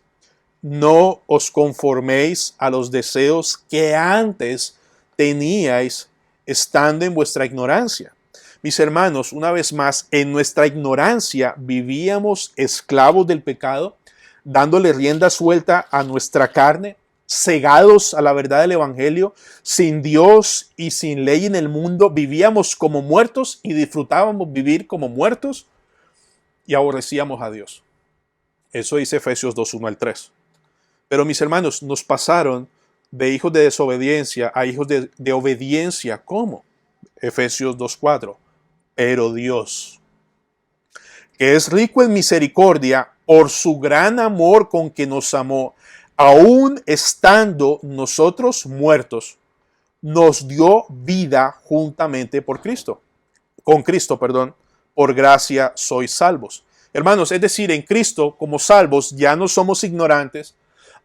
no os conforméis a los deseos que antes teníais estando en vuestra ignorancia. Mis hermanos, una vez más, en nuestra ignorancia vivíamos esclavos del pecado, dándole rienda suelta a nuestra carne, cegados a la verdad del Evangelio, sin Dios y sin ley en el mundo, vivíamos como muertos y disfrutábamos vivir como muertos y aborrecíamos a Dios. Eso dice Efesios 2, 1 al 3. Pero mis hermanos, nos pasaron de hijos de desobediencia a hijos de obediencia. ¿Cómo? Efesios 2, 4. Pero Dios, que es rico en misericordia, por su gran amor con que nos amó, aun estando nosotros muertos, nos dio vida juntamente por Cristo. Con Cristo, perdón, por gracia sois salvos. Hermanos, es decir, en Cristo, como salvos, ya no somos ignorantes,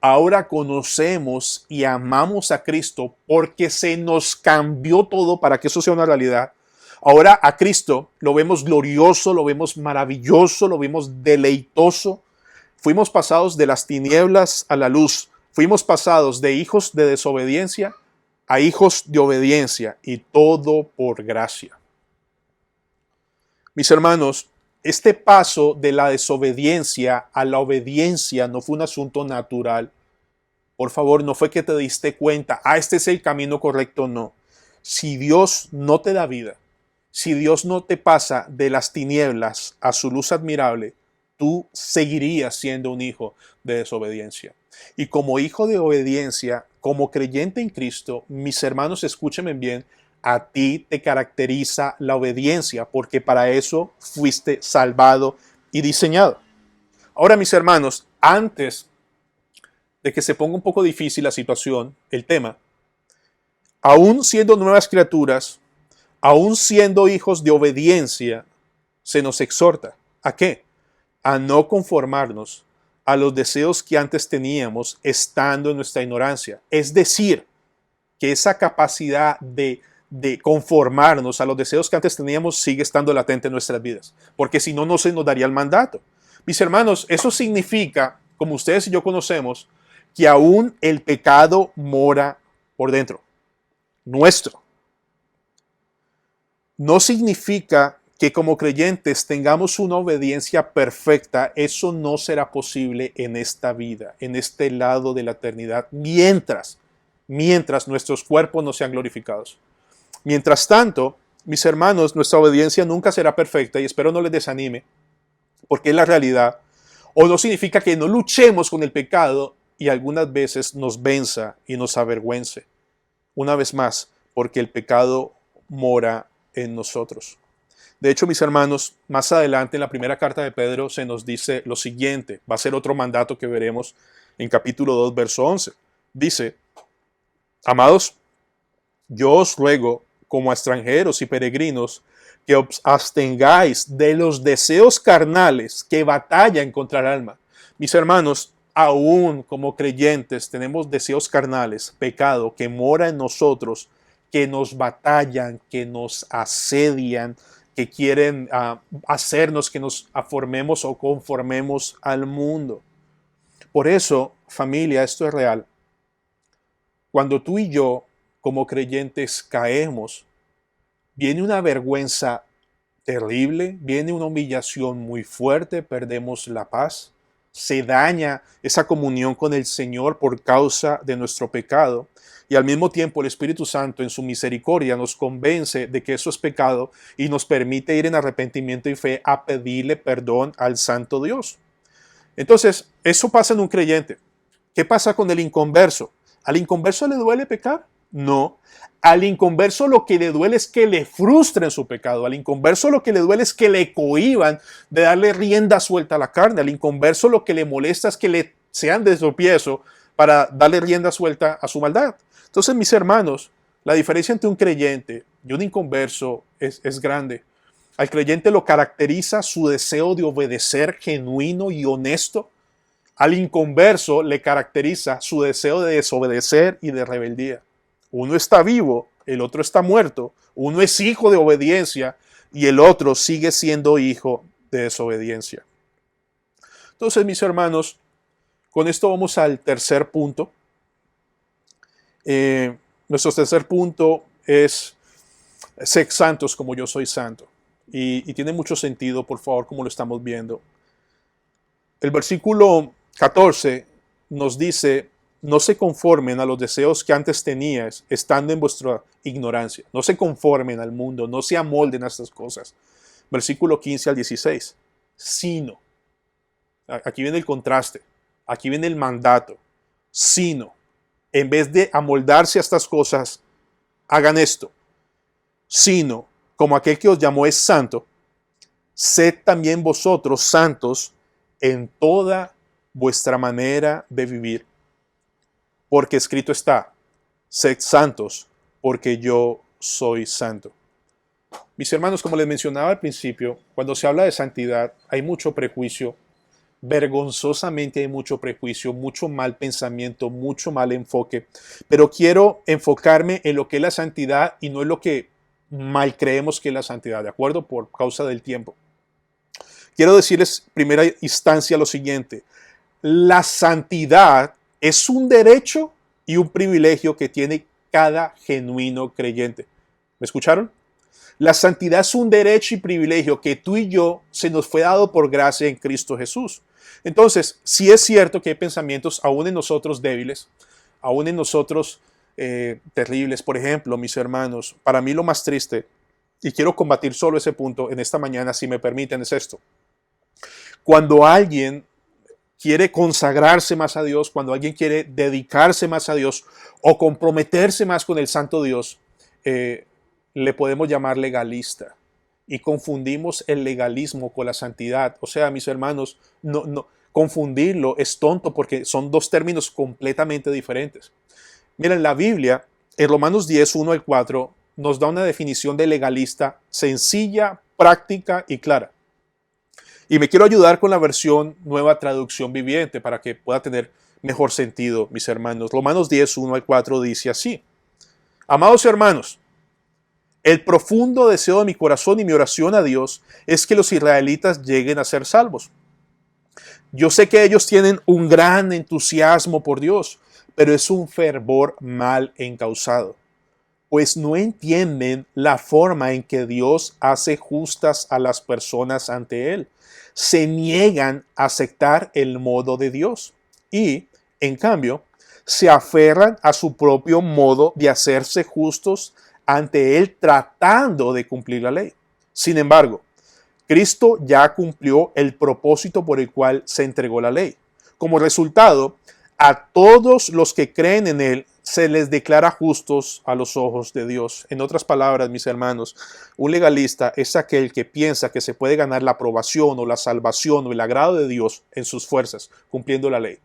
ahora conocemos y amamos a Cristo porque se nos cambió todo para que eso sea una realidad. Ahora a Cristo lo vemos glorioso, lo vemos maravilloso, lo vemos deleitoso. Fuimos pasados de las tinieblas a la luz. Fuimos pasados de hijos de desobediencia a hijos de obediencia, y todo por gracia. Mis hermanos, este paso de la desobediencia a la obediencia no fue un asunto natural. Por favor, no fue que te diste cuenta, este es el camino correcto, no. Si Dios no te da vida, si Dios no te pasa de las tinieblas a su luz admirable, tú seguirías siendo un hijo de desobediencia. Y como hijo de obediencia, como creyente en Cristo, mis hermanos, escúchenme bien, a ti te caracteriza la obediencia, porque para eso fuiste salvado y diseñado. Ahora, mis hermanos, antes de que se ponga un poco difícil la situación, el tema, aún siendo nuevas criaturas, aún siendo hijos de obediencia, se nos exhorta. ¿A qué? A no conformarnos a los deseos que antes teníamos estando en nuestra ignorancia. Es decir, que esa capacidad de conformarnos a los deseos que antes teníamos sigue estando latente en nuestras vidas, porque si no, no se nos daría el mandato. Mis hermanos, eso significa, como ustedes y yo conocemos, que aún el pecado mora por dentro, nuestro. No significa que como creyentes tengamos una obediencia perfecta. Eso no será posible en esta vida, en este lado de la eternidad, mientras mientras nuestros cuerpos no sean glorificados. Mientras tanto, mis hermanos, nuestra obediencia nunca será perfecta y espero no les desanime, porque es la realidad. O no significa que no luchemos con el pecado y algunas veces nos venza y nos avergüence. Una vez más, porque el pecado mora en nosotros. De hecho, mis hermanos, más adelante en la primera carta de Pedro se nos dice lo siguiente. Va a ser otro mandato que veremos en capítulo 2, verso 11. Dice: amados, yo os ruego, como a extranjeros y peregrinos, que os abstengáis de los deseos carnales que batallan contra el alma. Mis hermanos, aún como creyentes tenemos deseos carnales, pecado que mora en nosotros, que nos batallan, que nos asedian, que quieren hacernos que nos aformemos o conformemos al mundo. Por eso, familia, esto es real. Cuando tú y yo, como creyentes, caemos, viene una vergüenza terrible, viene una humillación muy fuerte, perdemos la paz, se daña esa comunión con el Señor por causa de nuestro pecado. Y al mismo tiempo el Espíritu Santo en su misericordia nos convence de que eso es pecado y nos permite ir en arrepentimiento y fe a pedirle perdón al Santo Dios. Entonces, eso pasa en un creyente. ¿Qué pasa con el inconverso? ¿Al inconverso le duele pecar? No. Al inconverso lo que le duele es que le frustren su pecado. Al inconverso lo que le duele es que le cohíban de darle rienda suelta a la carne. Al inconverso lo que le molesta es que le sean de tropiezo para darle rienda suelta a su maldad. Entonces, mis hermanos, la diferencia entre un creyente y un inconverso es grande. Al creyente lo caracteriza su deseo de obedecer genuino y honesto. Al inconverso le caracteriza su deseo de desobedecer y de rebeldía. Uno está vivo, el otro está muerto. Uno es hijo de obediencia y el otro sigue siendo hijo de desobediencia. Entonces, mis hermanos, con esto vamos al tercer punto. Nuestro tercer punto es: sed santos como yo soy santo. Y tiene mucho sentido, por favor, como lo estamos viendo. El versículo 14 nos dice: no se conformen a los deseos que antes tenías, estando en vuestra ignorancia. No se conformen al mundo, no se amolden a estas cosas. Versículo 15 al 16. Sino, aquí viene el contraste, aquí viene el mandato. Sino, en vez de amoldarse a estas cosas, hagan esto. Sino, como aquel que os llamó es santo, sed también vosotros santos en toda vuestra manera de vivir. Porque escrito está: sed santos, porque yo soy santo. Mis hermanos, como les mencionaba al principio, cuando se habla de santidad hay mucho prejuicio. Vergonzosamente hay mucho prejuicio, mucho mal pensamiento, mucho mal enfoque. Pero quiero enfocarme en lo que es la santidad y no en lo que mal creemos que es la santidad, ¿de acuerdo? Por causa del tiempo. Quiero decirles en primera instancia lo siguiente: la santidad es un derecho y un privilegio que tiene cada genuino creyente. ¿Me escucharon? La santidad es un derecho y privilegio que tú y yo se nos fue dado por gracia en Cristo Jesús. Entonces, sí es cierto que hay pensamientos aún en nosotros débiles, aún en nosotros terribles. Por ejemplo, mis hermanos, para mí lo más triste, y quiero combatir solo ese punto en esta mañana, si me permiten, es esto. Cuando alguien quiere consagrarse más a Dios, cuando alguien quiere dedicarse más a Dios o comprometerse más con el Santo Dios, le podemos llamar legalista. Y confundimos el legalismo con la santidad. O sea, mis hermanos, no, confundirlo es tonto porque son dos términos completamente diferentes. Miren, la Biblia, en Romanos 10, 1 al 4, nos da una definición de legalista sencilla, práctica y clara. Y me quiero ayudar con la versión Nueva Traducción Viviente para que pueda tener mejor sentido, mis hermanos. Romanos 10, 1 al 4 dice así: amados hermanos, el profundo deseo de mi corazón y mi oración a Dios es que los israelitas lleguen a ser salvos. Yo sé que ellos tienen un gran entusiasmo por Dios, pero es un fervor mal encausado, pues no entienden la forma en que Dios hace justas a las personas ante Él. Se niegan a aceptar el modo de Dios y, en cambio, se aferran a su propio modo de hacerse justos ante Él tratando de cumplir la ley. Sin embargo, Cristo ya cumplió el propósito por el cual se entregó la ley. Como resultado, a todos los que creen en Él se les declara justos a los ojos de Dios. En otras palabras, mis hermanos, un legalista es aquel que piensa que se puede ganar la aprobación o la salvación o el agrado de Dios en sus fuerzas, cumpliendo la ley.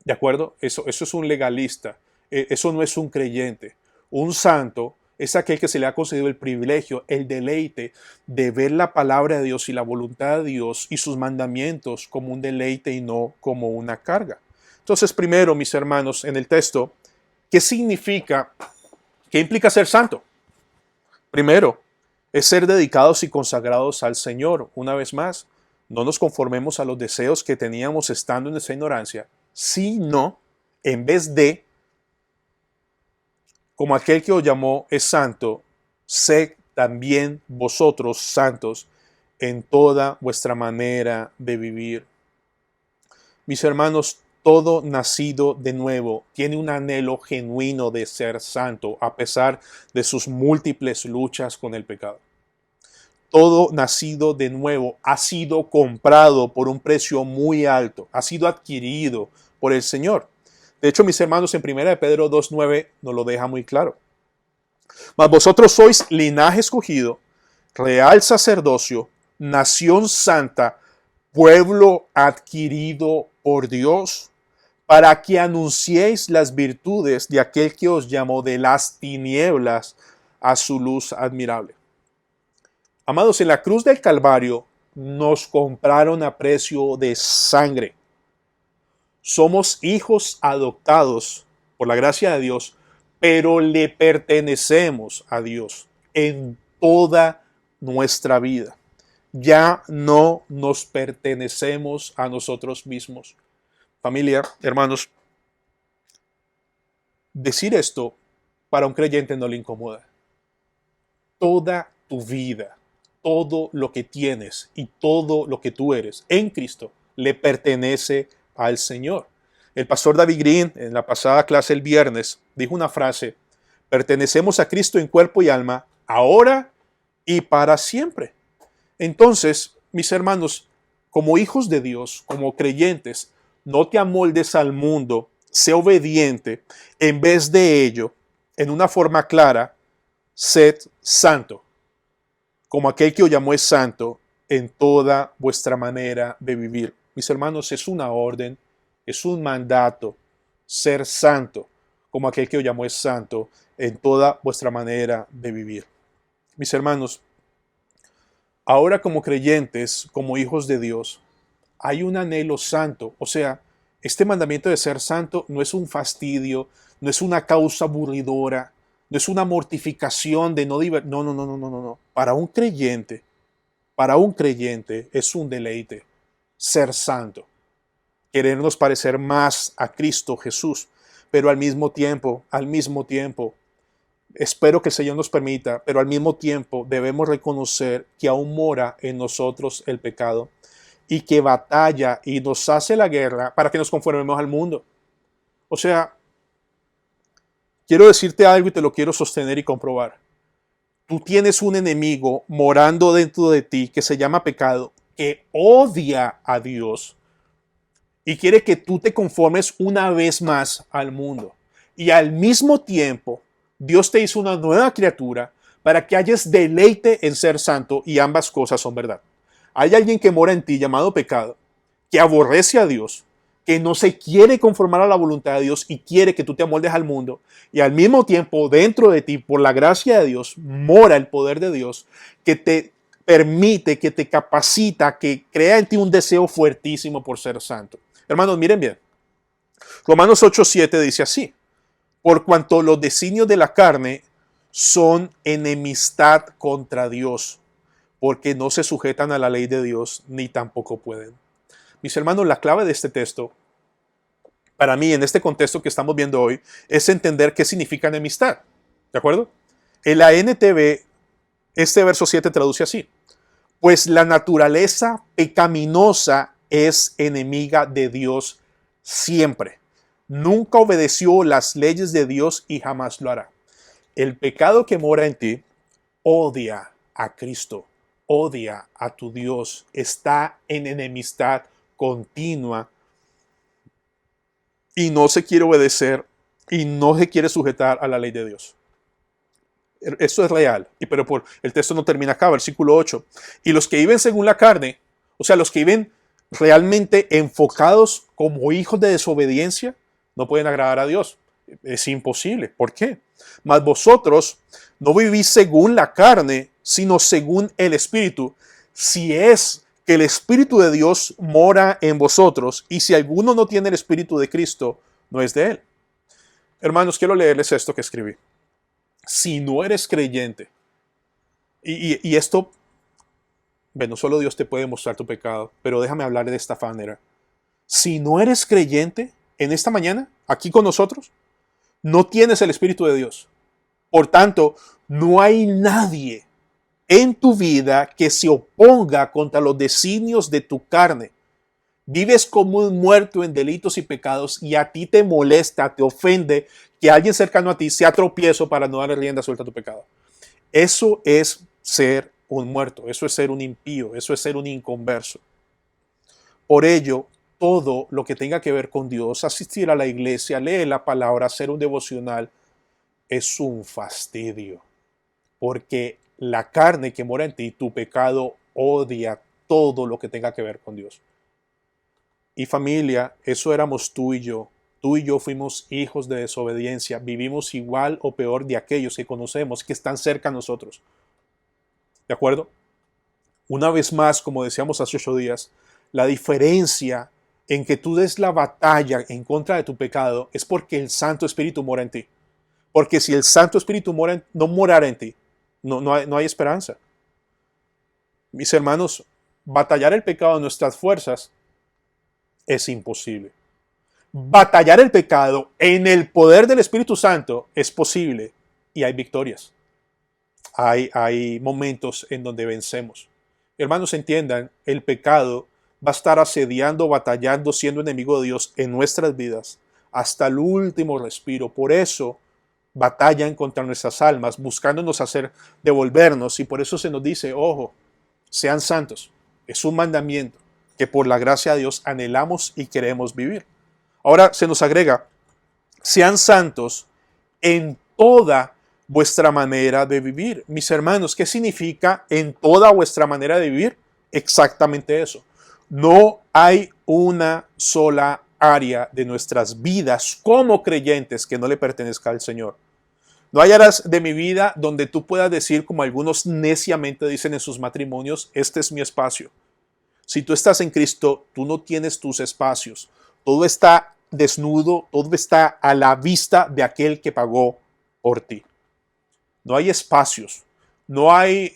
¿De acuerdo? Eso es un legalista. Eso no es un creyente. Un santo es aquel que se le ha concedido el privilegio, el deleite de ver la palabra de Dios y la voluntad de Dios y sus mandamientos como un deleite y no como una carga. Entonces, primero, mis hermanos, en el texto, ¿qué significa? ¿Qué implica ser santo? Primero, es ser dedicados y consagrados al Señor. Una vez más, no nos conformemos a los deseos que teníamos estando en esa ignorancia, sino, en vez de, como aquel que os llamó es santo, sed también vosotros santos en toda vuestra manera de vivir. Mis hermanos, todo nacido de nuevo tiene un anhelo genuino de ser santo, a pesar de sus múltiples luchas con el pecado. Todo nacido de nuevo ha sido comprado por un precio muy alto, ha sido adquirido por el Señor. De hecho, mis hermanos, en 1 de Pedro 2:9 nos lo deja muy claro. Mas vosotros sois linaje escogido, real sacerdocio, nación santa, pueblo adquirido por Dios, para que anunciéis las virtudes de aquel que os llamó de las tinieblas a su luz admirable. Amados, en la cruz del Calvario nos compraron a precio de sangre. Somos hijos adoptados por la gracia de Dios, pero le pertenecemos a Dios en toda nuestra vida. Ya no nos pertenecemos a nosotros mismos. Familia, hermanos, decir esto para un creyente no le incomoda. Toda tu vida, todo lo que tienes y todo lo que tú eres en Cristo le pertenece al Señor. El pastor David Green, en la pasada clase el viernes, dijo una frase: pertenecemos a Cristo en cuerpo y alma, ahora y para siempre. Entonces, mis hermanos, como hijos de Dios, como creyentes, no te amoldes al mundo, sé obediente. En vez de ello, en una forma clara, sed santo, como aquel que os llamó es santo en toda vuestra manera de vivir. Mis hermanos, es una orden, es un mandato, ser santo, como aquel que os llamó es santo en toda vuestra manera de vivir. Mis hermanos, ahora como creyentes, como hijos de Dios, hay un anhelo santo. O sea, este mandamiento de ser santo no es un fastidio, no es una causa aburridora, no es una mortificación de no divertir. No. Para un creyente es un deleite ser santo, querernos parecer más a Cristo Jesús, pero al mismo tiempo, espero que el Señor nos permita, pero al mismo tiempo debemos reconocer que aún mora en nosotros el pecado y que batalla y nos hace la guerra para que nos conformemos al mundo. O sea, quiero decirte algo y te lo quiero sostener y comprobar. Tú tienes un enemigo morando dentro de ti que se llama pecado, que odia a Dios y quiere que tú te conformes una vez más al mundo. Y al mismo tiempo, Dios te hizo una nueva criatura para que hayas deleite en ser santo, y ambas cosas son verdad. Hay alguien que mora en ti llamado pecado, que aborrece a Dios, que no se quiere conformar a la voluntad de Dios y quiere que tú te amoldes al mundo. Y al mismo tiempo, dentro de ti, por la gracia de Dios, mora el poder de Dios que te permite, que te capacita, que crea en ti un deseo fuertísimo por ser santo. Hermanos, miren bien. Romanos 8:7 dice así: por cuanto los designios de la carne son enemistad contra Dios, porque no se sujetan a la ley de Dios, ni tampoco pueden. Mis hermanos, la clave de este texto, para mí, en este contexto que estamos viendo hoy, es entender qué significa enemistad. ¿De acuerdo? En la NTV, este verso 7 traduce así: pues la naturaleza pecaminosa es enemiga de Dios siempre. Nunca obedeció las leyes de Dios y jamás lo hará. El pecado que mora en ti odia a Cristo, odia a tu Dios, está en enemistad continua y no se quiere obedecer y no se quiere sujetar a la ley de Dios. Eso es real, pero el texto no termina acá, versículo 8. Y los que viven según la carne, o sea, los que viven realmente enfocados como hijos de desobediencia, no pueden agradar a Dios. Es imposible. ¿Por qué? Mas vosotros no vivís según la carne, sino según el Espíritu, si es que el Espíritu de Dios mora en vosotros, y si alguno no tiene el Espíritu de Cristo, no es de él. Hermanos, quiero leerles esto que escribí. Si no eres creyente, y esto, bueno, solo Dios te puede mostrar tu pecado, pero déjame hablar de esta manera. Si no eres creyente, en esta mañana, aquí con nosotros, no tienes el Espíritu de Dios. Por tanto, no hay nadie en tu vida que se oponga contra los designios de tu carne. Vives como un muerto en delitos y pecados y a ti te molesta, te ofende que alguien cercano a ti sea tropiezo para no darle rienda suelta a tu pecado. Eso es ser un muerto, eso es ser un impío, eso es ser un inconverso. Por ello, todo lo que tenga que ver con Dios, asistir a la iglesia, leer la palabra, hacer un devocional, es un fastidio. Porque la carne que mora en ti, tu pecado, odia todo lo que tenga que ver con Dios. Y familia, eso éramos tú y yo. Tú y yo fuimos hijos de desobediencia. Vivimos igual o peor de aquellos que conocemos, que están cerca a nosotros. ¿De acuerdo? Una vez más, como decíamos hace 8 días, la diferencia en que tú des la batalla en contra de tu pecado es porque el Santo Espíritu mora en ti. Porque si el Santo Espíritu no morara en ti, no hay esperanza. Mis hermanos, batallar el pecado en nuestras fuerzas es imposible. Batallar el pecado en el poder del Espíritu Santo es posible y hay victorias. Hay momentos en donde vencemos. Hermanos, entiendan, el pecado va a estar asediando, batallando, siendo enemigo de Dios en nuestras vidas hasta el último respiro. Por eso batallan contra nuestras almas, buscándonos hacer devolvernos, y por eso se nos dice, ojo, sean santos. Es un mandamiento que por la gracia de Dios anhelamos y queremos vivir. Ahora se nos agrega, sean santos en toda vuestra manera de vivir. Mis hermanos, ¿qué significa en toda vuestra manera de vivir? Exactamente eso. No hay una sola área de nuestras vidas como creyentes que no le pertenezca al Señor. No hay áreas de mi vida donde tú puedas decir, como algunos neciamente dicen en sus matrimonios, este es mi espacio. Si tú estás en Cristo, tú no tienes tus espacios. Todo está desnudo, todo está a la vista de aquel que pagó por ti. No hay espacios. No hay,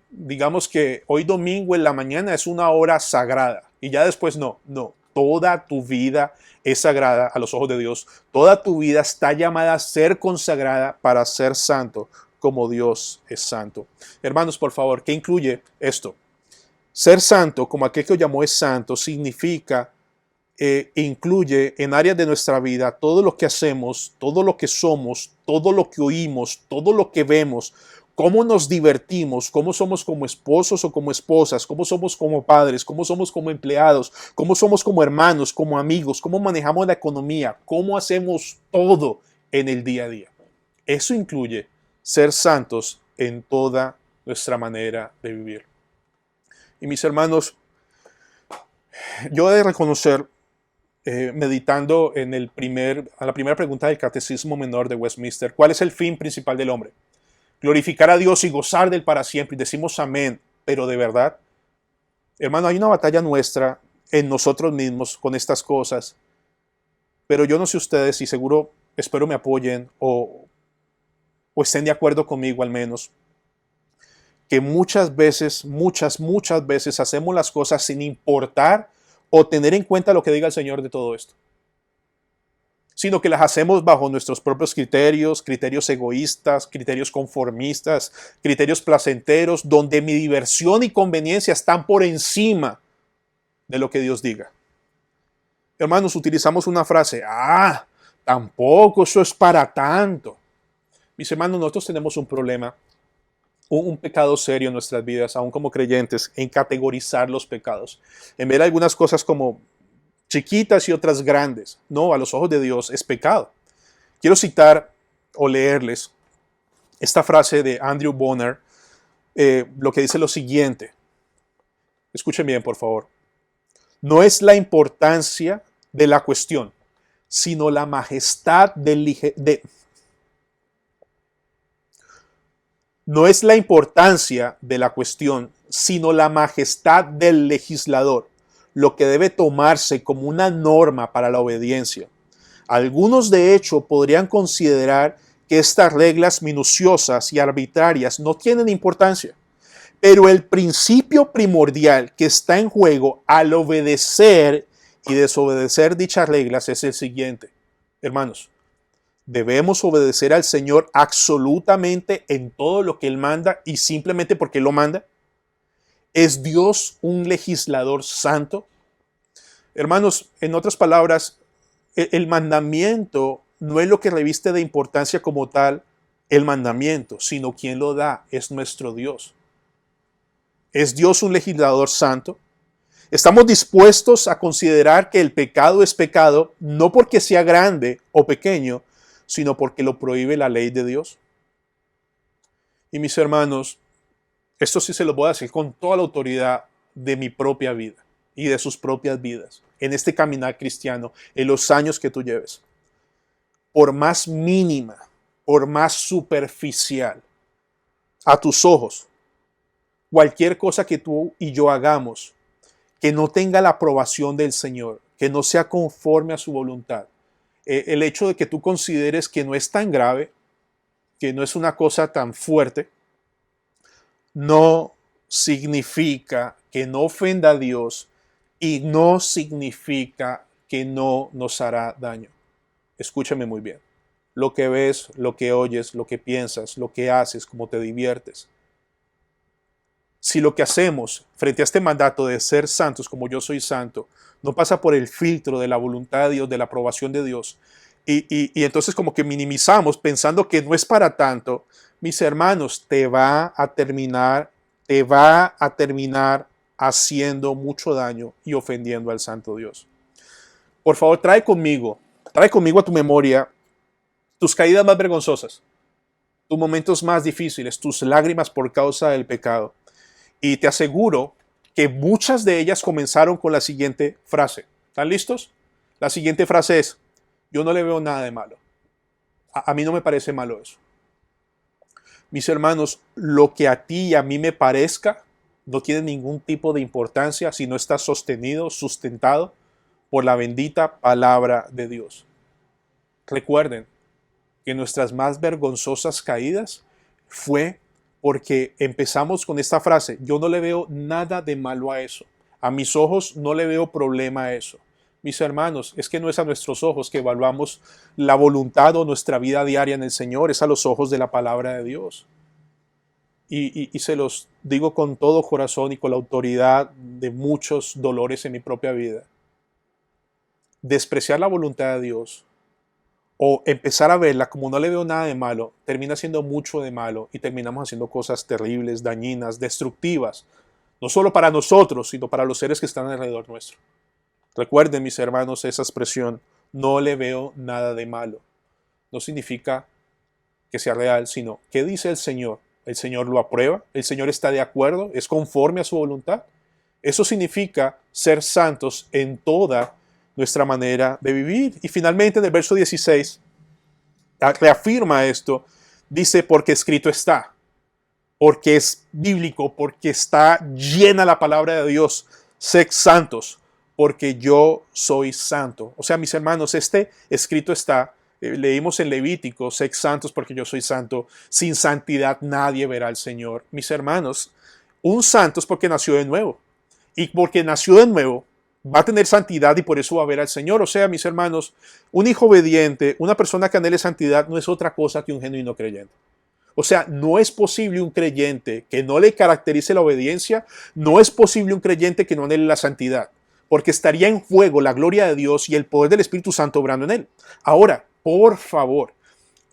digamos que hoy domingo en la mañana es una hora sagrada y ya después no. Toda tu vida es sagrada a los ojos de Dios. Toda tu vida está llamada a ser consagrada para ser santo como Dios es santo. Hermanos, por favor, ¿qué incluye esto? Ser santo, como aquel que os llamó es santo, significa, incluye en áreas de nuestra vida todo lo que hacemos, todo lo que somos, todo lo que oímos, todo lo que vemos, cómo nos divertimos, cómo somos como esposos o como esposas, cómo somos como padres, cómo somos como empleados, cómo somos como hermanos, como amigos, cómo manejamos la economía, cómo hacemos todo en el día a día. Eso incluye ser santos en toda nuestra manera de vivir. Y mis hermanos, yo he de reconocer, meditando en a la primera pregunta del Catecismo Menor de Westminster, ¿cuál es el fin principal del hombre? Glorificar a Dios y gozar de Él para siempre. Y decimos amén, pero de verdad, hermano, hay una batalla nuestra en nosotros mismos con estas cosas. Pero yo no sé ustedes, y seguro espero me apoyen o estén de acuerdo conmigo al menos, que muchas veces hacemos las cosas sin importar o tener en cuenta lo que diga el Señor de todo esto, sino que las hacemos bajo nuestros propios criterios egoístas, criterios conformistas, criterios placenteros, donde mi diversión y conveniencia están por encima de lo que Dios diga. Hermanos, utilizamos una frase, tampoco eso es para tanto. Mis hermanos, nosotros tenemos un problema, un pecado serio en nuestras vidas, aún como creyentes, en categorizar los pecados. En ver algunas cosas como chiquitas y otras grandes. No, a los ojos de Dios es pecado. Quiero citar o leerles esta frase de Andrew Bonar, lo que dice lo siguiente. Escuchen bien, por favor. No es la importancia de la cuestión, sino la majestad No es la importancia de la cuestión, sino la majestad del legislador, lo que debe tomarse como una norma para la obediencia. Algunos, de hecho, podrían considerar que estas reglas minuciosas y arbitrarias no tienen importancia, pero el principio primordial que está en juego al obedecer y desobedecer dichas reglas es el siguiente. Hermanos, debemos obedecer al Señor absolutamente en todo lo que Él manda y simplemente porque Él lo manda. ¿Es Dios un legislador santo? Hermanos, en otras palabras, el mandamiento no es lo que reviste de importancia como tal el mandamiento, sino quien lo da es nuestro Dios. ¿Es Dios un legislador santo? ¿Estamos dispuestos a considerar que el pecado es pecado no porque sea grande o pequeño, sino porque lo prohíbe la ley de Dios? Y mis hermanos, esto sí se lo voy a decir con toda la autoridad de mi propia vida y de sus propias vidas, en este caminar cristiano, en los años que tú lleves. Por más mínima, por más superficial, a tus ojos, cualquier cosa que tú y yo hagamos, que no tenga la aprobación del Señor, que no sea conforme a su voluntad, el hecho de que tú consideres que no es tan grave, que no es una cosa tan fuerte, no significa que no ofenda a Dios y no significa que no nos hará daño. Escúchame muy bien. Lo que ves, lo que oyes, lo que piensas, lo que haces, cómo te diviertes. Si lo que hacemos frente a este mandato de ser santos como yo soy santo, no pasa por el filtro de la voluntad de Dios, de la aprobación de Dios, y entonces como que minimizamos pensando que no es para tanto, mis hermanos, te va a terminar haciendo mucho daño y ofendiendo al santo Dios. Por favor, trae conmigo a tu memoria tus caídas más vergonzosas, tus momentos más difíciles, tus lágrimas por causa del pecado. Y te aseguro que muchas de ellas comenzaron con la siguiente frase. ¿Están listos? La siguiente frase es: yo no le veo nada de malo. A mí no me parece malo eso. Mis hermanos, lo que a ti y a mí me parezca no tiene ningún tipo de importancia si no está sostenido, sustentado por la bendita palabra de Dios. Recuerden que nuestras más vergonzosas caídas fue porque empezamos con esta frase: yo no le veo nada de malo a eso. A mis ojos no le veo problema a eso. Mis hermanos, es que no es a nuestros ojos que evaluamos la voluntad o nuestra vida diaria en el Señor, es a los ojos de la palabra de Dios. Y se los digo con todo corazón y con la autoridad de muchos dolores en mi propia vida. Despreciar la voluntad de Dios o empezar a verla como no le veo nada de malo, termina siendo mucho de malo y terminamos haciendo cosas terribles, dañinas, destructivas, no solo para nosotros, sino para los seres que están alrededor nuestro. Recuerden, mis hermanos, esa expresión: no le veo nada de malo. No significa que sea real, sino ¿qué dice el Señor? ¿El Señor lo aprueba? ¿El Señor está de acuerdo? ¿Es conforme a su voluntad? Eso significa ser santos en toda nuestra manera de vivir. Y finalmente en el verso 16 reafirma esto. Dice: porque escrito está, porque es bíblico, porque está llena la palabra de Dios. Sed santos, porque yo soy santo. O sea, mis hermanos, este escrito está, leímos en Levítico: sed santos porque yo soy santo. Sin santidad nadie verá al Señor. Mis hermanos, un santo es porque nació de nuevo. Y porque nació de nuevo, va a tener santidad y por eso va a ver al Señor. O sea, mis hermanos, un hijo obediente, una persona que anhele santidad, no es otra cosa que un genuino creyente. O sea, no es posible un creyente que no le caracterice la obediencia, no es posible un creyente que no anhele la santidad, porque estaría en juego la gloria de Dios y el poder del Espíritu Santo obrando en él. Ahora, por favor,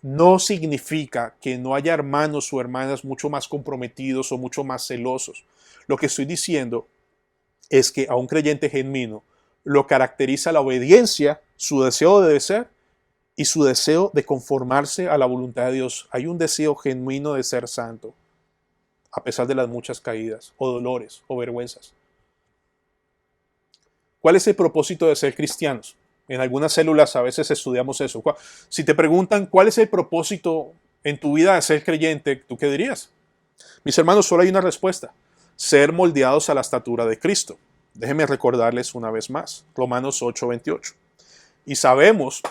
no significa que no haya hermanos o hermanas mucho más comprometidos o mucho más celosos. Lo que estoy diciendo es que a un creyente genuino lo caracteriza la obediencia, su deseo de ser y su deseo de conformarse a la voluntad de Dios. Hay un deseo genuino de ser santo, a pesar de las muchas caídas, o dolores, o vergüenzas. ¿Cuál es el propósito de ser cristianos? En algunas células a veces estudiamos eso. Si te preguntan cuál es el propósito en tu vida de ser creyente, ¿tú qué dirías? Mis hermanos, solo hay una respuesta: ser moldeados a la estatura de Cristo. Déjenme recordarles una vez más, Romanos 8:28. Y sabemos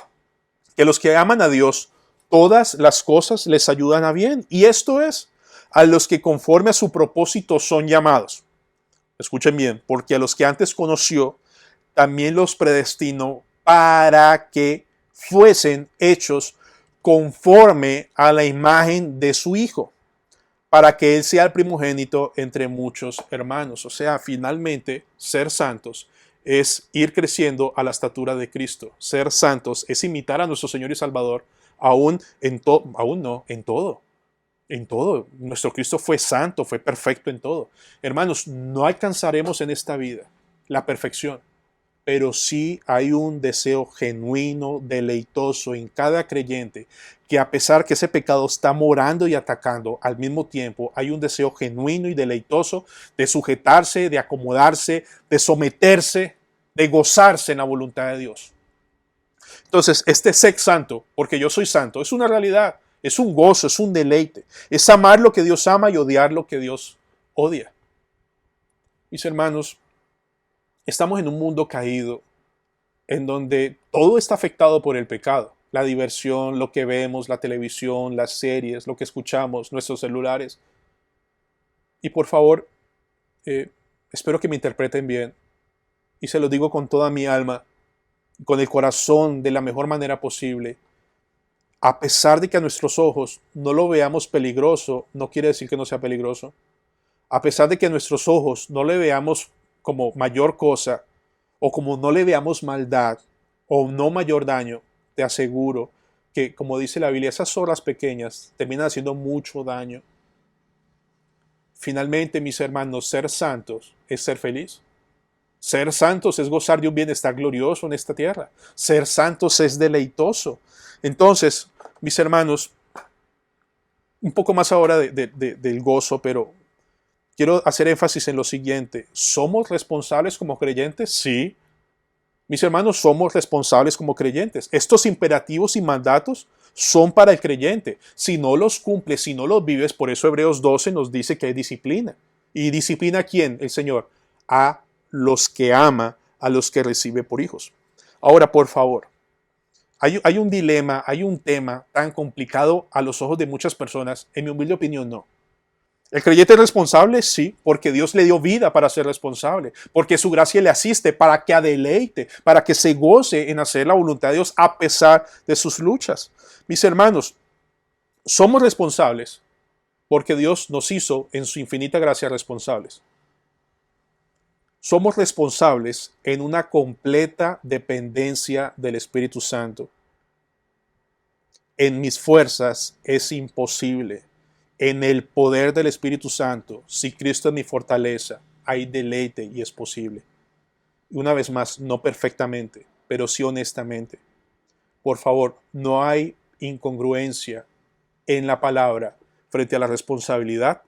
que los que aman a Dios, todas las cosas les ayudan a bien. Y esto es, a los que conforme a su propósito son llamados. Escuchen bien, porque a los que antes conoció, también los predestinó para que fuesen hechos conforme a la imagen de su Hijo, para que Él sea el primogénito entre muchos hermanos. O sea, finalmente, ser santos es ir creciendo a la estatura de Cristo. Ser santos es imitar a nuestro Señor y Salvador, aún no, en todo. En todo. Nuestro Cristo fue santo, fue perfecto en todo. Hermanos, no alcanzaremos en esta vida la perfección, pero sí hay un deseo genuino, deleitoso en cada creyente, que a pesar que ese pecado está morando y atacando, al mismo tiempo hay un deseo genuino y deleitoso de sujetarse, de acomodarse, de someterse, de gozarse en la voluntad de Dios. Entonces, este ser santo, porque yo soy santo, es una realidad, es un gozo, es un deleite, es amar lo que Dios ama y odiar lo que Dios odia. Mis hermanos, estamos en un mundo caído en donde todo está afectado por el pecado. La diversión, lo que vemos, la televisión, las series, lo que escuchamos, nuestros celulares. Y por favor, espero que me interpreten bien. Y se lo digo con toda mi alma, con el corazón, de la mejor manera posible. A pesar de que a nuestros ojos no lo veamos peligroso, no quiere decir que no sea peligroso. A pesar de que a nuestros ojos no le veamos como mayor cosa, o como no le veamos maldad, o no mayor daño, te aseguro que, como dice la Biblia, esas obras pequeñas terminan haciendo mucho daño. Finalmente, mis hermanos, ser santos es ser feliz. Ser santos es gozar de un bienestar glorioso en esta tierra. Ser santos es deleitoso. Entonces, mis hermanos, un poco más ahora del gozo, pero quiero hacer énfasis en lo siguiente. ¿Somos responsables como creyentes? Sí. Mis hermanos, somos responsables como creyentes. Estos imperativos y mandatos son para el creyente. Si no los cumples, si no los vives, por eso Hebreos 12 nos dice que hay disciplina. ¿Y disciplina a quién? El Señor. A los que ama, a los que recibe por hijos. Ahora, por favor, hay un dilema, hay un tema tan complicado a los ojos de muchas personas. En mi humilde opinión, no. ¿El creyente es responsable? Sí, porque Dios le dio vida para ser responsable, porque su gracia le asiste para que deleite, para que se goce en hacer la voluntad de Dios a pesar de sus luchas. Mis hermanos, somos responsables porque Dios nos hizo en su infinita gracia responsables. Somos responsables en una completa dependencia del Espíritu Santo. En mis fuerzas es imposible. En el poder del Espíritu Santo, si Cristo es mi fortaleza, hay deleite y es posible. Y una vez más, no perfectamente, pero sí honestamente. Por favor, no hay incongruencia en la palabra frente a la responsabilidad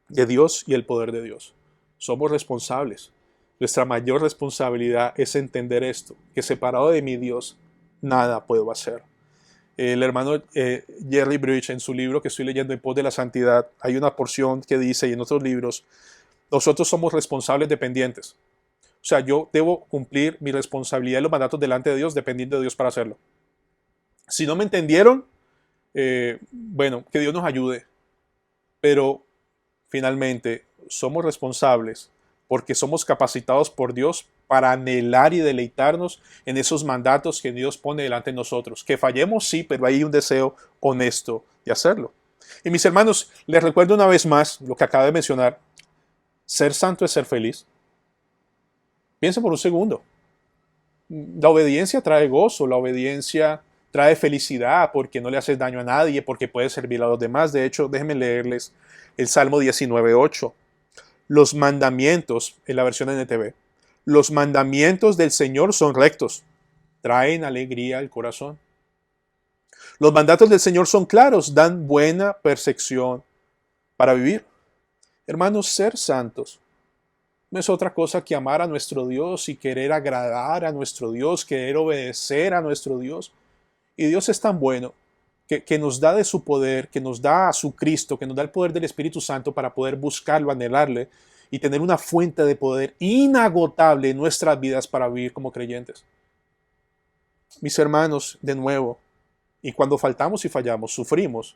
de Dios y el poder de Dios. Somos responsables. Nuestra mayor responsabilidad es entender esto, que separado de mi Dios, nada puedo hacer. El hermano Jerry Bridge, en su libro que estoy leyendo, En pos de la santidad, hay una porción que dice, y en otros libros, nosotros somos responsables dependientes. O sea, yo debo cumplir mi responsabilidad y los mandatos delante de Dios, dependiendo de Dios para hacerlo. Si no me entendieron, bueno, que Dios nos ayude. Pero finalmente somos responsables porque somos capacitados por Dios para anhelar y deleitarnos en esos mandatos que Dios pone delante de nosotros. Que fallemos, sí, pero hay un deseo honesto de hacerlo. Y mis hermanos, les recuerdo una vez más lo que acabo de mencionar. Ser santo es ser feliz. Piensen por un segundo. La obediencia trae gozo, la obediencia trae felicidad porque no le haces daño a nadie, porque puedes servir a los demás. De hecho, déjenme leerles el Salmo 19:8. Los mandamientos, en la versión NTV, los mandamientos del Señor son rectos, traen alegría al corazón. Los mandatos del Señor son claros, dan buena percepción para vivir. Hermanos, ser santos no es otra cosa que amar a nuestro Dios y querer agradar a nuestro Dios, querer obedecer a nuestro Dios. Y Dios es tan bueno que nos da de su poder, que nos da a su Cristo, que nos da el poder del Espíritu Santo para poder buscarlo, anhelarle y tener una fuente de poder inagotable en nuestras vidas para vivir como creyentes. Mis hermanos, de nuevo, y cuando faltamos y fallamos, sufrimos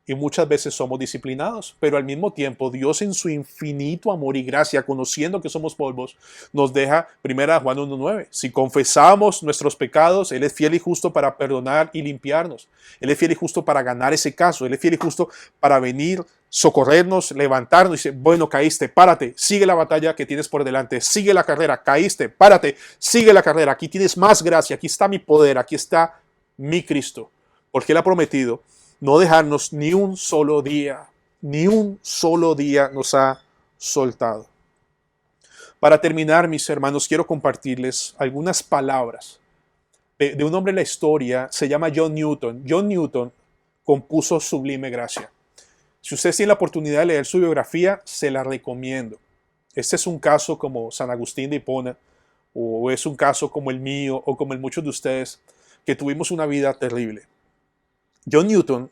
y muchas veces somos disciplinados, pero al mismo tiempo Dios en su infinito amor y gracia, conociendo que somos polvos, nos deja, 1 Juan 1:9, si confesamos nuestros pecados, Él es fiel y justo para perdonar y limpiarnos. Él es fiel y justo para ganar ese caso. Él es fiel y justo para venir, socorrernos, levantarnos y decir, bueno, caíste, párate, sigue la batalla que tienes por delante, sigue la carrera, caíste, párate, sigue la carrera, aquí tienes más gracia, aquí está mi poder, aquí está mi Cristo, porque Él ha prometido no dejarnos ni un solo día nos ha soltado. Para terminar, mis hermanos, quiero compartirles algunas palabras de un hombre en la historia, se llama John Newton. John Newton compuso Sublime Gracia. Si usted tiene la oportunidad de leer su biografía, se la recomiendo. Este es un caso como San Agustín de Hipona, o es un caso como el mío, o como el muchos de ustedes, que tuvimos una vida terrible. John Newton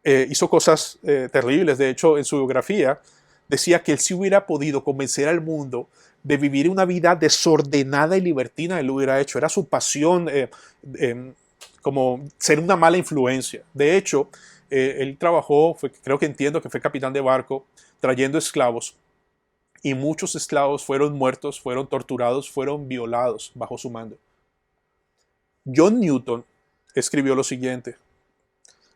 hizo cosas terribles. De hecho, en su biografía decía que él sí hubiera podido convencer al mundo de vivir una vida desordenada y libertina. Él lo hubiera hecho. Era su pasión como ser una mala influencia. De hecho, él trabajó, entiendo que fue capitán de barco, trayendo esclavos. Y muchos esclavos fueron muertos, fueron torturados, fueron violados bajo su mando. John Newton escribió lo siguiente: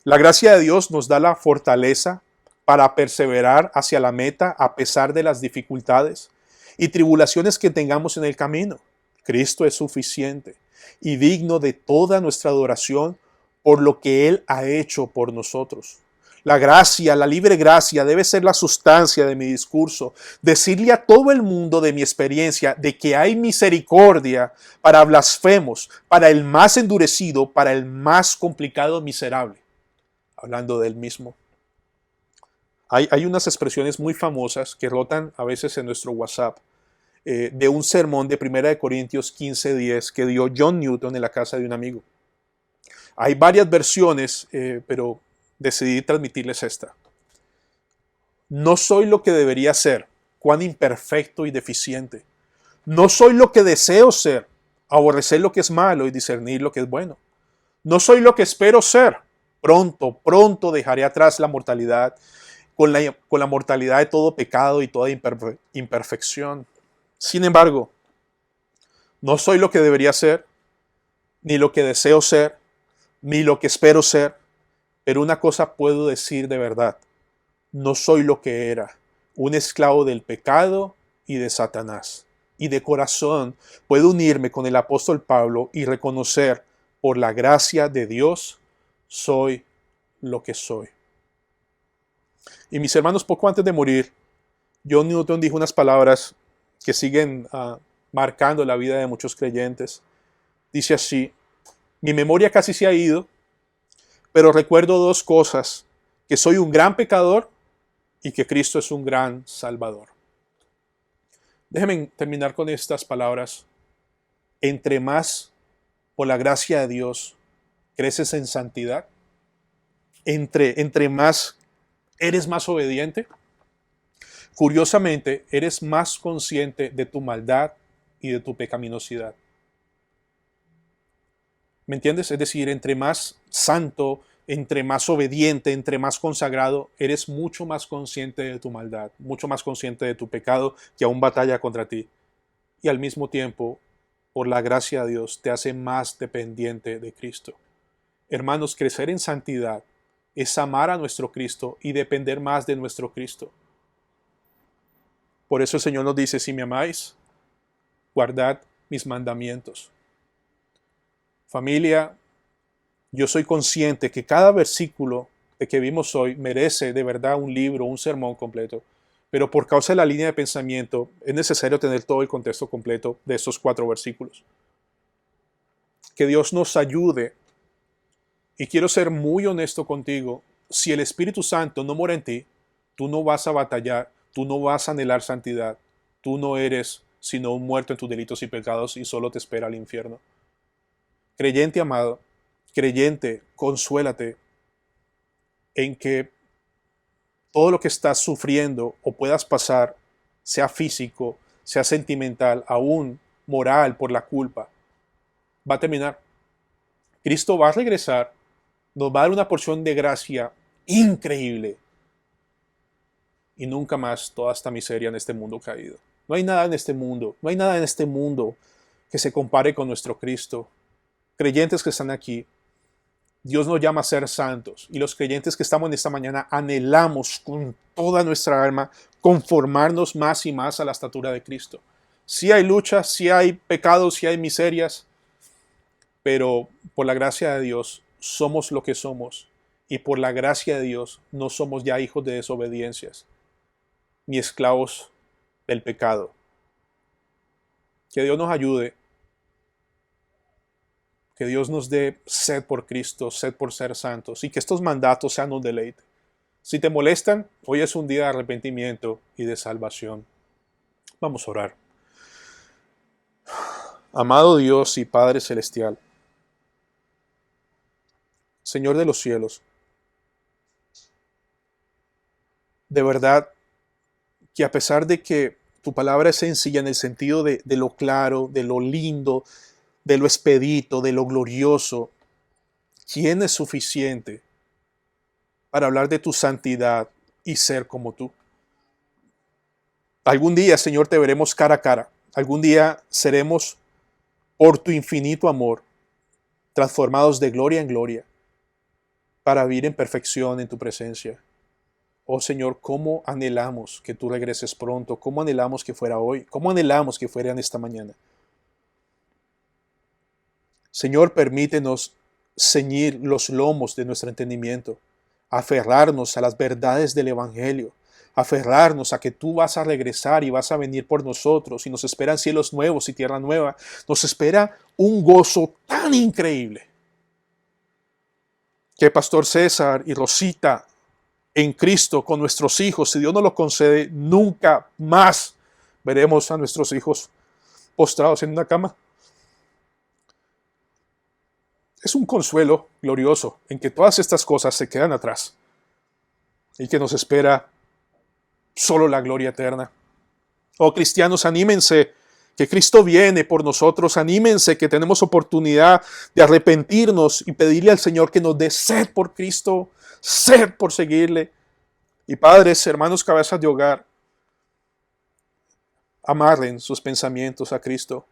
la gracia de Dios nos da la fortaleza para perseverar hacia la meta a pesar de las dificultades y tribulaciones que tengamos en el camino. Cristo es suficiente y digno de toda nuestra adoración por lo que Él ha hecho por nosotros. La gracia, la libre gracia debe ser la sustancia de mi discurso. Decirle a todo el mundo de mi experiencia de que hay misericordia para blasfemos, para el más endurecido, para el más complicado miserable. Hablando de él mismo. Hay unas expresiones muy famosas que rotan a veces en nuestro WhatsApp de un sermón de 1 Corintios 15:10 que dio John Newton en la casa de un amigo. Hay varias versiones, pero decidí transmitirles esta. No soy lo que debería ser, cuán imperfecto y deficiente. No soy lo que deseo ser, aborrecer lo que es malo y discernir lo que es bueno. No soy lo que espero ser. Pronto dejaré atrás la mortalidad, con la mortalidad de todo pecado y toda imperfección. Sin embargo, no soy lo que debería ser, ni lo que deseo ser, ni lo que espero ser, pero una cosa puedo decir de verdad: no soy lo que era, un esclavo del pecado y de Satanás. Y de corazón puedo unirme con el apóstol Pablo y reconocer, por la gracia de Dios, soy lo que soy. Y mis hermanos, poco antes de morir, John Newton dijo unas palabras que siguen marcando la vida de muchos creyentes. Dice así: mi memoria casi se ha ido, pero recuerdo dos cosas: que soy un gran pecador y que Cristo es un gran Salvador. Déjenme terminar con estas palabras. Entre más, por la gracia de Dios, creces en santidad, entre más eres más obediente, curiosamente eres más consciente de tu maldad y de tu pecaminosidad. ¿Me entiendes? Es decir, entre más santo, entre más obediente, entre más consagrado, eres mucho más consciente de tu maldad, mucho más consciente de tu pecado que aún batalla contra ti. Y al mismo tiempo, por la gracia de Dios, te hace más dependiente de Cristo. Hermanos, crecer en santidad es amar a nuestro Cristo y depender más de nuestro Cristo. Por eso el Señor nos dice: si me amáis, guardad mis mandamientos. Familia, Yo soy consciente que cada versículo de que vimos hoy merece de verdad un libro, un sermón completo. Pero por causa de la línea de pensamiento, es necesario tener todo el contexto completo de estos 4 versículos. Que Dios nos ayude. Y quiero ser muy honesto contigo. Si el Espíritu Santo no mora en ti, tú no vas a batallar, tú no vas a anhelar santidad. Tú no eres sino un muerto en tus delitos y pecados y solo te espera el infierno. Creyente amado, creyente, consuélate en que todo lo que estás sufriendo o puedas pasar, sea físico, sea sentimental, aún moral por la culpa, va a terminar. Cristo va a regresar, nos va a dar una porción de gracia increíble y nunca más toda esta miseria en este mundo caído. No hay nada en este mundo, no hay nada en este mundo que se compare con nuestro Cristo. Creyentes que están aquí, Dios nos llama a ser santos y los creyentes que estamos en esta mañana anhelamos con toda nuestra alma conformarnos más y más a la estatura de Cristo. Sí hay luchas, sí hay pecados, sí hay miserias, pero por la gracia de Dios somos lo que somos y por la gracia de Dios no somos ya hijos de desobediencias ni esclavos del pecado. Que Dios nos ayude. Que Dios nos dé sed por Cristo, sed por ser santos y que estos mandatos sean un deleite. Si te molestan, hoy es un día de arrepentimiento y de salvación. Vamos a orar. Amado Dios y Padre Celestial, Señor de los cielos, de verdad que a pesar de que tu palabra es sencilla en el sentido de lo claro, de lo lindo, de lo expedito, de lo glorioso, ¿quién es suficiente para hablar de tu santidad y ser como tú? Algún día, Señor, te veremos cara a cara. Algún día seremos, por tu infinito amor, transformados de gloria en gloria para vivir en perfección en tu presencia. Oh Señor, cómo anhelamos que tú regreses pronto, cómo anhelamos que fuera hoy, cómo anhelamos que fuera en esta mañana. Señor, permítenos ceñir los lomos de nuestro entendimiento, aferrarnos a las verdades del Evangelio, aferrarnos a que tú vas a regresar y vas a venir por nosotros y nos esperan cielos nuevos y tierra nueva. Nos espera un gozo tan increíble que Pastor César y Rosita en Cristo con nuestros hijos, si Dios nos lo concede, nunca más veremos a nuestros hijos postrados en una cama. Es un consuelo glorioso en que todas estas cosas se quedan atrás y que nos espera solo la gloria eterna. Oh cristianos, anímense, que Cristo viene por nosotros, anímense, que tenemos oportunidad de arrepentirnos y pedirle al Señor que nos dé sed por Cristo, sed por seguirle. Y padres, hermanos, cabezas de hogar, amarren sus pensamientos a Cristo.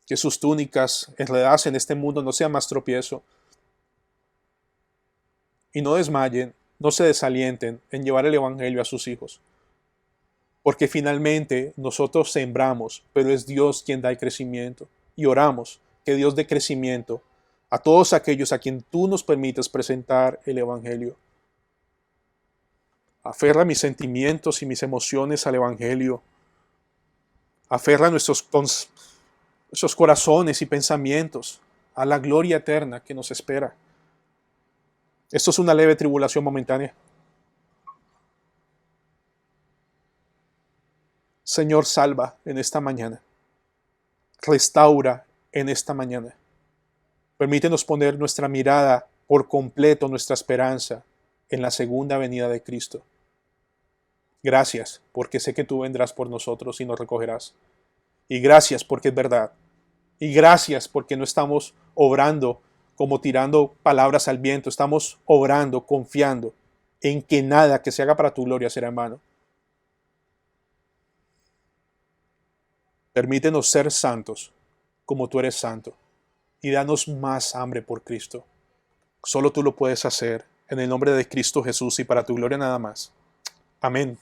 Que sus túnicas enredadas en este mundo no sean más tropiezo. Y no desmayen, no se desalienten en llevar el Evangelio a sus hijos. Porque finalmente nosotros sembramos, pero es Dios quien da el crecimiento. Y oramos que Dios dé crecimiento a todos aquellos a quien tú nos permites presentar el Evangelio. Aferra mis sentimientos y mis emociones al Evangelio. Aferra nuestros corazones y pensamientos a la gloria eterna que nos espera. Esto es una leve tribulación momentánea. Señor, salva en esta mañana. Restaura en esta mañana. Permítenos poner nuestra mirada por completo, nuestra esperanza en la segunda venida de Cristo. Gracias, porque sé que tú vendrás por nosotros y nos recogerás. Y gracias porque es verdad. Y gracias porque no estamos obrando como tirando palabras al viento. Estamos obrando, confiando en que nada que se haga para tu gloria será en vano. Permítenos ser santos como tú eres santo. Y danos más hambre por Cristo. Solo tú lo puedes hacer. En el nombre de Cristo Jesús y para tu gloria nada más. Amén.